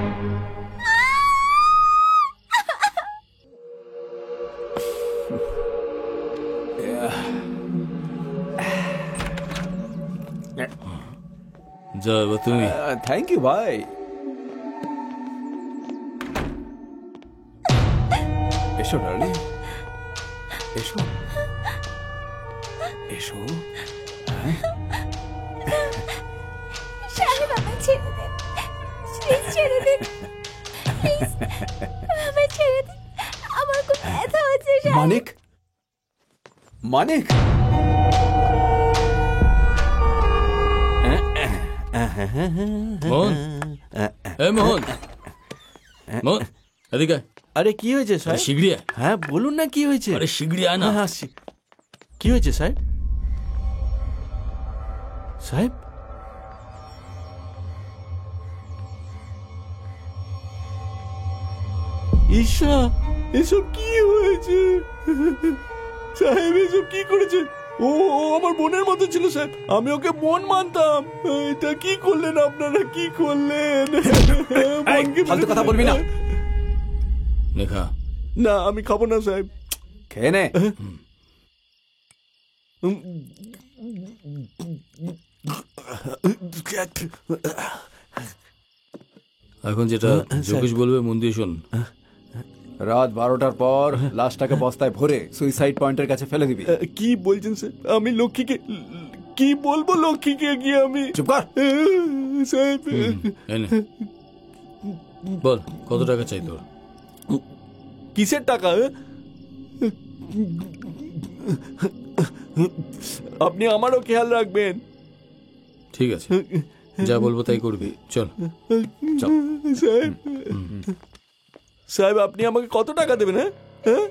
যাও এবার তুমি। থ্যাংক ইউ ভাই। এসো ডার্লিং, এসো এসো। সাহেব আমায় ছেড়ে দিন, প্লিজ ছেড়ে দিন। আমায় ছেড়ে দিন, আমার খুব ব্যথা হচ্ছে সাহেব। মানিক, মানিক, মোহন, এই মোহন, মোহন, এদিকে। আরে কি হয়েছে সাহেব? শিগগিরি আয়। হ্যাঁ বলুন না কি হয়েছে। আরে শিগগিরি আয় না। হ্যাঁ, আসছি। কি হয়েছে সাহেব? সাহেব ঈশা, এসব কি হয়েছে? সাহেব এসব কি করেছে? ও আমার বোনের মতো ছিল সাহেব, আমি ওকে বোন মানতাম। এটা কি করলেন আপনারা, কি করলেন? ফালতু কথা বলবি না। দেখা না আমি খাবো না সাহেব। খেয়ে নে। এখন যেটা যোগেশ বলবে মন দিয়ে শোন। রাত 12টার পর লাশটাকে বস্তায় ভরে সুইসাইড পয়েন্টের কাছে ফেলে দিবি। কি বলছেন স্যার? আমি লক্ষ্মীকে কি বলবো? লক্ষ্মীকে গিয়ে আমি? চুপ কর সাহেব। বল কত টাকা চাই তোর? কিসের টাকা? আপনি আমারও খেয়াল রাখবেন। ঠিক আছে, যা বলবো তাই করবি। চল চল। সাহেব, সাহেব আপনি আমাকে কত টাকা দেবেন? হ্যাঁ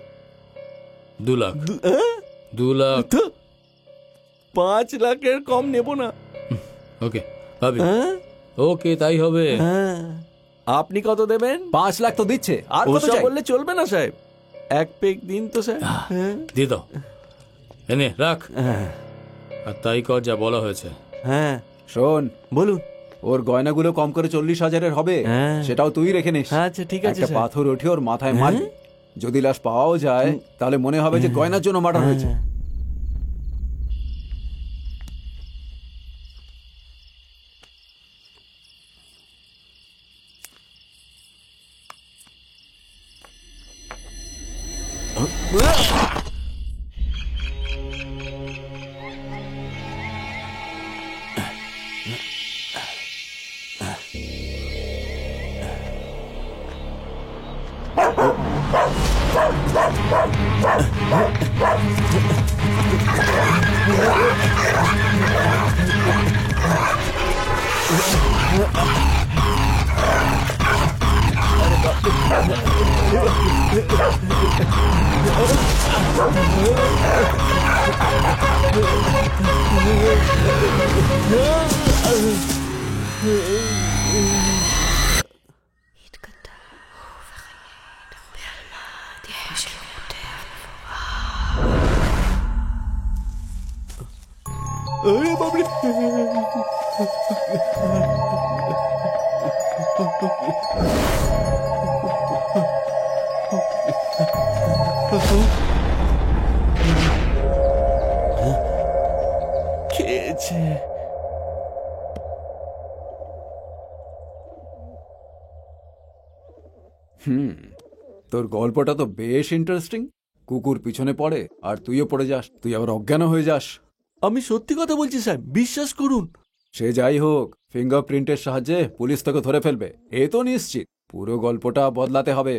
2 লাখ। 2 লাখ। 5 লাখের কম নেব না। ওকে ভাবি। ওকে তাই হবে। আপনি কত দেবেন? 5 লাখ তো দিচ্ছে, আর কত চাই? বললে চলবে না সাহেব, 1 পেগ দিন তো স্যার। দিয়ে দাও, এনে রাখ। আর তাই কর যা বলা হয়েছে। হ্যাঁ শোন, বলুন। ওর গয়নাগুলো কম করে 40,000-এর হবে, সেটাও তুই রেখে নিস। আচ্ছা ঠিক আছে। একটা পাথর উঠে ওর মাথায় মারবি, যদি লাশ পাওয়াও যায় তাহলে মনে হবে যে গয়নার জন্য মার্ডার হয়েছে। খেয়েছে। তোর গল্পটা তো বেশ ইন্টারেস্টিং। কুকুর পিছনে পড়ে আর তুইও পড়ে যাস, তুই আবার অজ্ঞান হয়ে যাস। আমি সত্যি কথা বলছি সাহেব, বিশ্বাস করুন। সে যাই হোক, ফিঙ্গারপ্রিন্টের সাহায্যে পুলিশ তোকে ধরে ফেলবে, এ তো নিশ্চিত। পুরো গল্পটা বদলাতে হবে।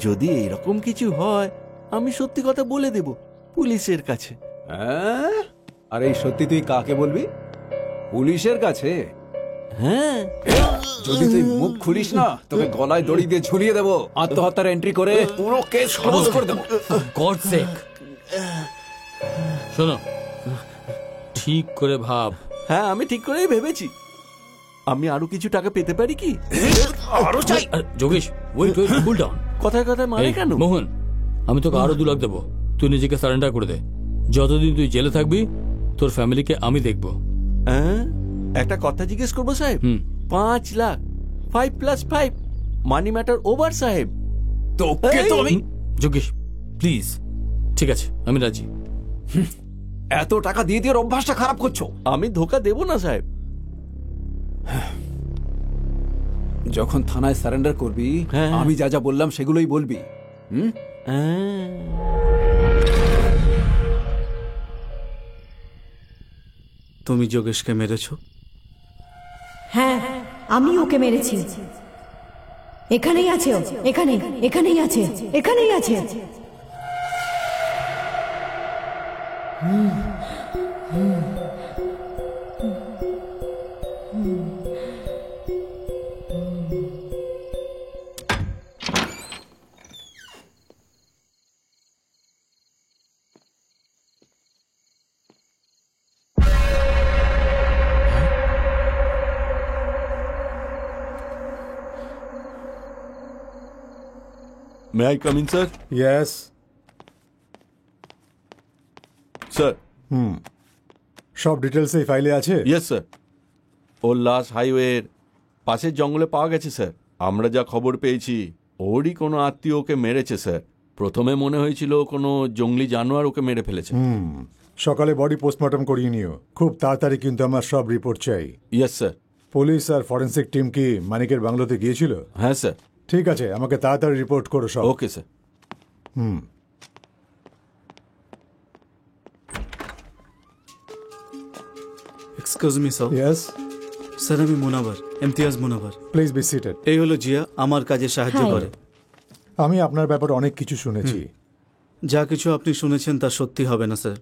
যদি এরকম কিছু হয় আমি সত্যি কথা বলে দেব পুলিশের কাছে। হ্যাঁ, আর এই সত্যি তুই কাকে বলবি? পুলিশের কাছে? হ্যাঁ। যদি তুই মুখ খুলিস না, তোকে গলায় দড়ি দিয়ে ঝুলিয়ে দেবো, আত্মহত্যার এন্ট্রি করে পুরো কেস ক্লোজ করে দেবো। God sake. শোনো, ঠিক করে ভাব। হ্যাঁ আমি ঠিক করেই ভেবেছি। আমি আরো কিছু টাকা পেতে পারি কি? আরো চাই? Yogesh, wait wait, cool down. কথায় কথায় মানে কেন? মোহন, আমি তোকে আরো 2 লাখ দেবো, তুই নিজেকে সারেন্ডার করে দে। যতদিন তুই জেলে থাকবি তোর ফ্যামিলিকে আমি দেখবো। একটা কথা জিজ্ঞেস করবো সাহেব? 5 লাখ 5+5 মানি ম্যাটার ওভার সাহেব। তোকে তো আমি। যোগেশ প্লিজ। ঠিক আছে আমি রাজি। এত টাকা দিয়ে দিয়ে অভ্যাসটা খারাপ করছো। আমি ধোকা দেব না সাহেব। যখন থানায় সারেন্ডার করবি, আমি যা যা বললাম সেগুলোই বলবি। তুমি যোগেশকে মেরেছো? হ্যাঁ, আমি ওকে মেরেছি। এখানেই আছে ও, এখানেই আছে, এখানেই আছে। May I come in sir? Yes sir. সব ডিটেলস এই ফাইলে আছে? Yes sir. ওর লাশ হাইওয়ের পাশের জঙ্গলে পাওয়া গেছে স্যার। আমরা যা খবর পেয়েছি ওরই কোনো আত্মীয় ওকে মেরেছে স্যার। প্রথমে মনে হয়েছিল কোনো জঙ্গলি জানোয়ার ওকে মেরে ফেলেছে। সকালে বডি পোস্টমর্টম করিয়ে নিও, খুব তাড়াতাড়ি কিন্তু আমার সব রিপোর্ট চাই। Yes sir. পুলিশ আর ফরেন্সিক টিম কি মানিকের বাংলোতে গিয়েছিল? হ্যাঁ স্যার। ঠিক আছে, আমাকে তাড়াতাড়ি রিপোর্ট করো সব। Okay sir. Excuse me sir. Yes sir, আমি Munawar, Imtiaz Munawar. Please be seated. এই হলো জিয়া, আমার কাজে সাহায্য করে। আমি আপনার ব্যাপারে অনেক কিছু শুনেছি। যা কিছু আপনি শুনেছেন তা সত্যি হবে না sir.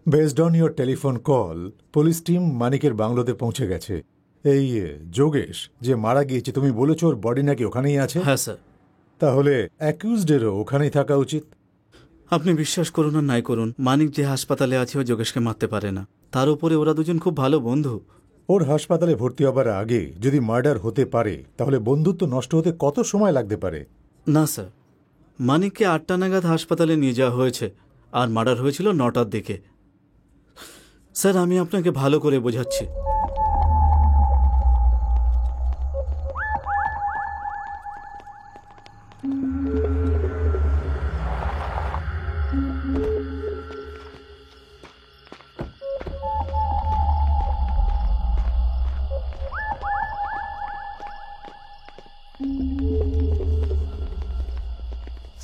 Based on your telephone call, police team মানিকের বাংলোতে পৌঁছে গেছে। এই যোগেশ যে মারা গিয়েছে, তুমি বলেছো ওর বডি নাকি ওখানেই আছে? হ্যাঁ স্যার। তাহলে অ্যাকিউজডেরও ওখানেই থাকা উচিত। আপনি বিশ্বাস করুন আর নাই করুন, মানিক যে হাসপাতালে আছে ও যোগেশকে মারতে পারে না। তার উপরে ওরা দুজন খুব ভালো বন্ধু। ওর হাসপাতালে ভর্তি হবার আগে যদি মার্ডার হতে পারে, তাহলে বন্ধুত্ব নষ্ট হতে কত সময় লাগতে পারে? না স্যার, মানিককে 8টা নাগাদ হাসপাতালে নিয়ে যাওয়া হয়েছে আর মার্ডার হয়েছিল 9টার দিকে। স্যার, আমি আপনাকে ভালো করে বোঝাচ্ছি।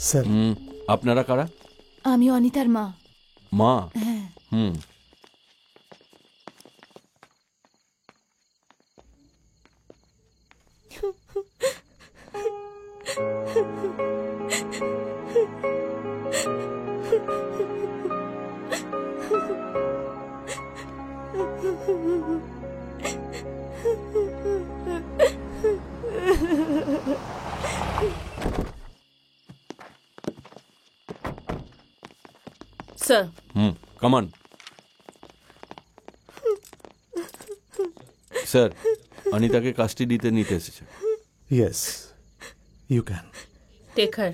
স্যার, আপনারা কারা? আমি অনিতার মা। মা? হ্যাঁ। স্যার। Come on sir. অনিতাকে কাস্টাডিতে নিতে এসেছে। Yes, you can take her.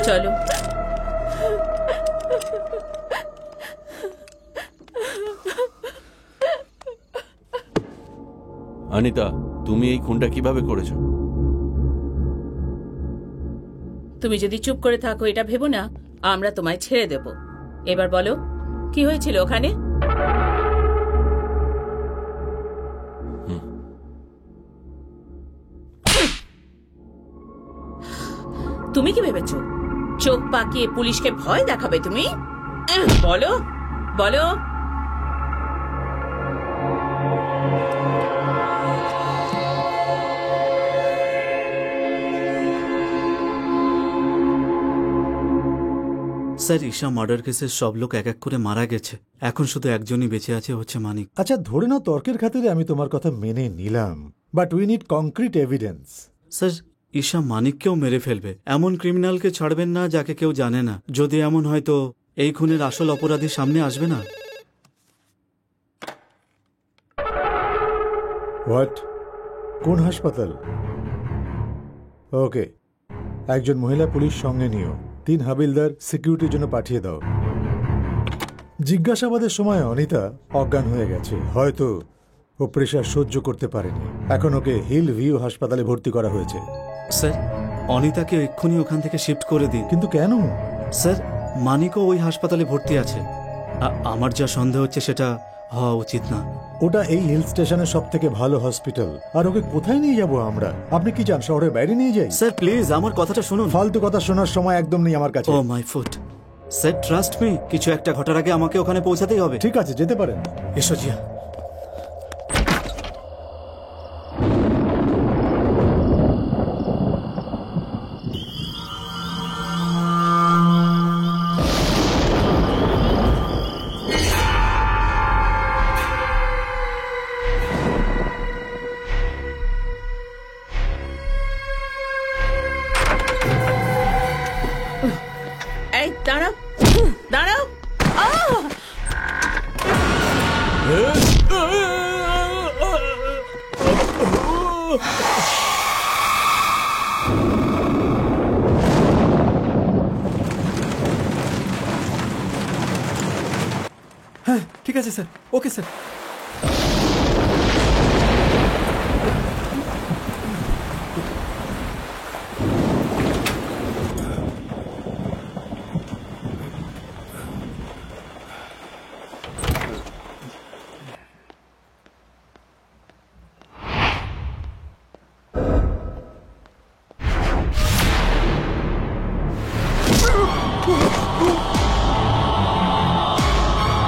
চলো। অনিতা, তুমি এই খুনটা কিভাবে করেছো? তুমি যদি চুপ করে থাকো এটা ভেবো না আমরা তোমায় ছেড়ে দেব। এবার বলো কি হয়েছিল ওখানে? তুমি কি ভেবেছো চোখ পাকিয়ে পুলিশকে ভয় দেখাবে তুমি? বলো বলো। স্যার, ঈশা মার্ডার কেসের সব লোক এক এক করে মারা গেছে, এখন শুধু একজনই বেঁচে আছে, হচ্ছে মানিক। আচ্ছা, ধরে নাও তর্কের খাতিরে আমি তোমার কথা মেনে নিলাম, but we need concrete evidence. Sir, Isha মানিককেও মেরে ফেলবে। এমন ক্রিমিনালকে ছাড়বেন না যাকে কেউ জানে না। যদি এমন হয় তো এই খুনের আসল অপরাধী সামনে আসবে না। হোয়াট? কোন হাসপাতাল? ওকে, একজন মহিলা পুলিশ সঙ্গে নিও, 3 হাবিলদার সিকিউরিটির জন্য পাঠিয়ে দাও। জিজ্ঞাসাবাদের সময় অনিতা অজ্ঞান হয়ে গেছে, হয়তো ও প্রেশার সহ্য করতে পারেনি। এখন ওকে হিল ভিউ হাসপাতালে ভর্তি করা হয়েছে। স্যার, অনিতাকে এক্ষুনি ওখান থেকে শিফট করে দিন। কিন্তু কেন? স্যার, মানিকও ওই হাসপাতালে ভর্তি আছে। আমার যা সন্দেহ হচ্ছে সেটা হওয়া উচিত না। ওটা এই হিল স্টেশনের সব থেকে ভালো হসপিটাল। আর ওকে কোথায় নিয়ে যাব আমরা? আপনি কি চান শহরের বাইরে নিয়ে যাই? স্যার প্লিজ আমার কথাটা শুনুন। ফালতু কথা শোনার সময় একদম নেই আমার কাছে। Oh my foot. Sir trust me, কিছু একটা ঘটার আগে আমাকে ওখানে পৌঁছাতেই হবে। ঠিক আছে, যেতে পারেন। এসো জিয়া। এই দাঁড়াও, দাঁড়াও। হ্যাঁ ঠিক আছে স্যার, ওকে স্যার।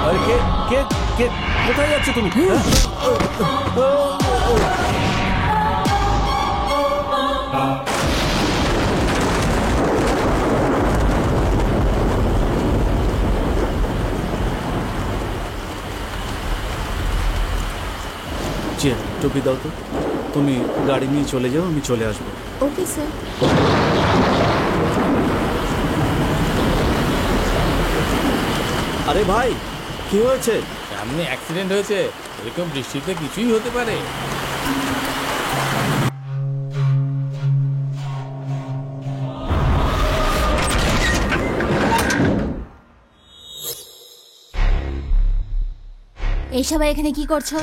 আরে কে কে কে কোথায় যাচ্ছ তুমি? জিয়া টুপি দাও তো। তুমি গাড়ি নিয়ে চলে যাও, আমি চলে আসবো। Okay sir. আরে ভাই কি হয়েছে? সামনে অ্যাক্সিডেন্ট হয়েছে, এরকম বৃষ্টিতে কিছুই হতে পারে। এই সবাই এখানে কি করছো?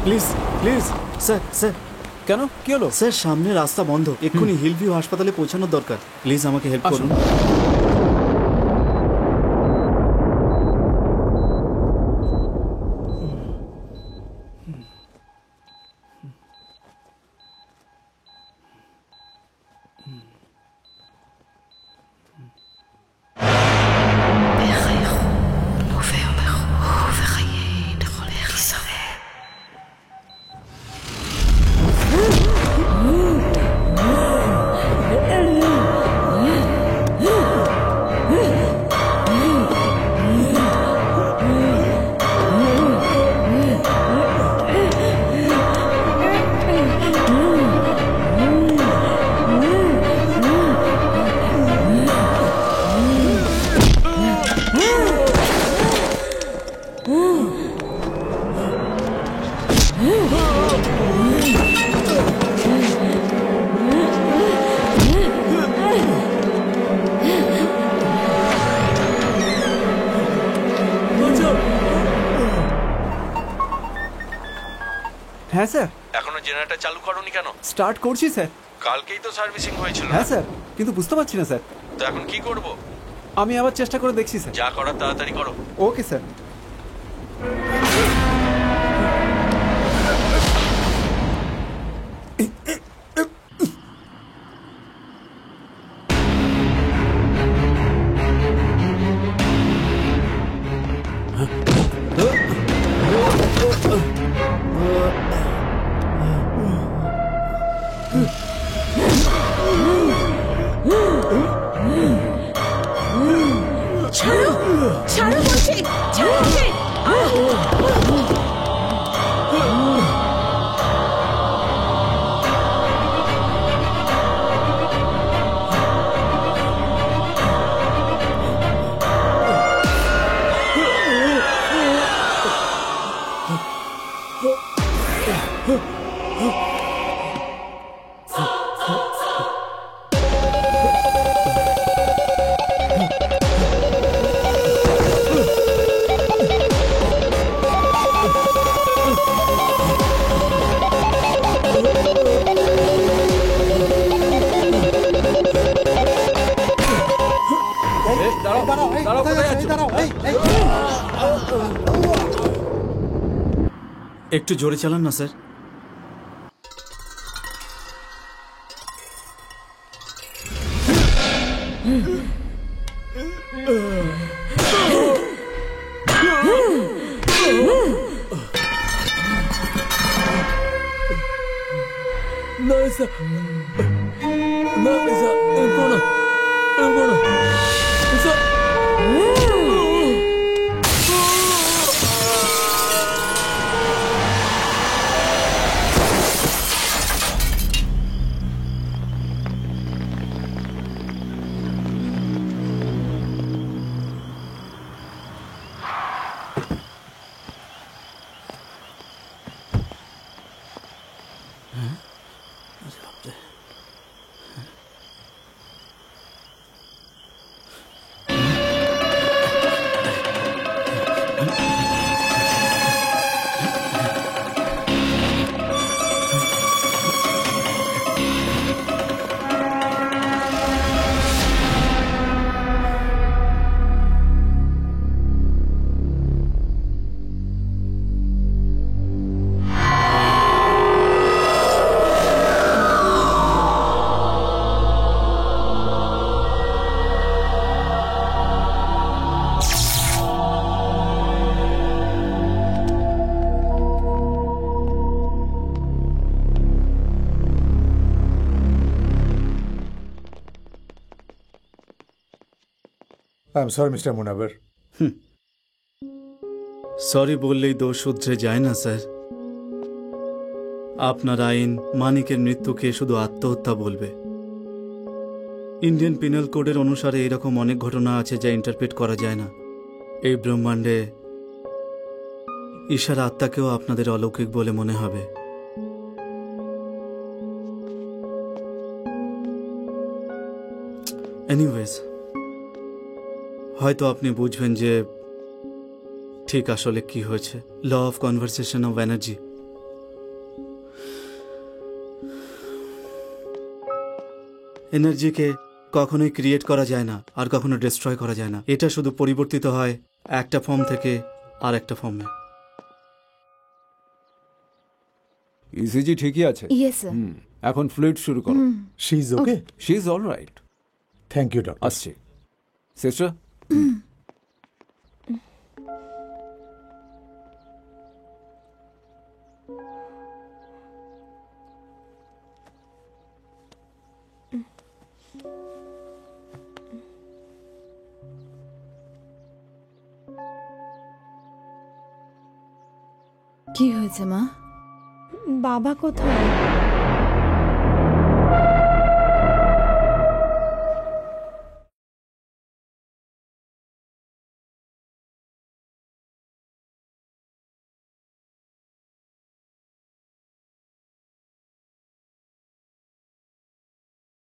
Please please sir sir. কেন, কি হলো? স্যার সামনে রাস্তা বন্ধ, এক্ষুনি হিলভিউ হাসপাতালে পৌঁছানোর দরকার। প্লিজ আমাকে হেল্প করুন। হ্যাঁ স্যার। এখনো জেনারেটর চালু করোনি কেন? স্টার্ট করছি স্যার। কালকেই তো সার্ভিসিং হয়েছিল। হ্যাঁ স্যার, কিন্তু বুঝতে পারছি না স্যার। তো এখন কি করব? আমি আবার চেষ্টা করে দেখছি স্যার। যা করার তাড়াতাড়ি করো। Okay sir. ছাড়ো, ছাড়ো বলছি, ছাড়ো। একটু জোরে চালান না sir. No, Isa. No, Isa. Ancora. Ancora. Isa. I'm sorry, Mr. Munawar. Sorry বললেই দোষ শুধরে যায় না স্যার। আপনার আইন মানিকের মৃত্যুকে শুধু আত্মহত্যা বলবে। ইন্ডিয়ান পিনাল কোডের অনুসারে এরকম অনেক ঘটনা আছে যা ইন্টারপ্রেট করা যায় না। এই ব্রহ্মাণ্ডে ঈশার আত্মাকেও আপনাদের অলৌকিক বলে মনে হবে। এনিওয়েজ, হয়তো আপনি বুঝবেন যে ঠিক আসলে কি হয়েছে। Law of conversation of energy. এনার্জিকে কখনোই ক্রিয়েট করা যায় না আর কখনো ডিস্ট্রয় করা যায় না। এটা শুধু পরিবর্তিত হয় একটা ফর্ম থেকে আর একটা ফর্মে। ইসিজি ঠিকই আছে। Yes, sir. এখন ফ্লুইড শুরু করো। She is okay. She is alright. Thank you doctor. আসছি সিস্টার। কি হয়েছে মা? বাবা কোথায়?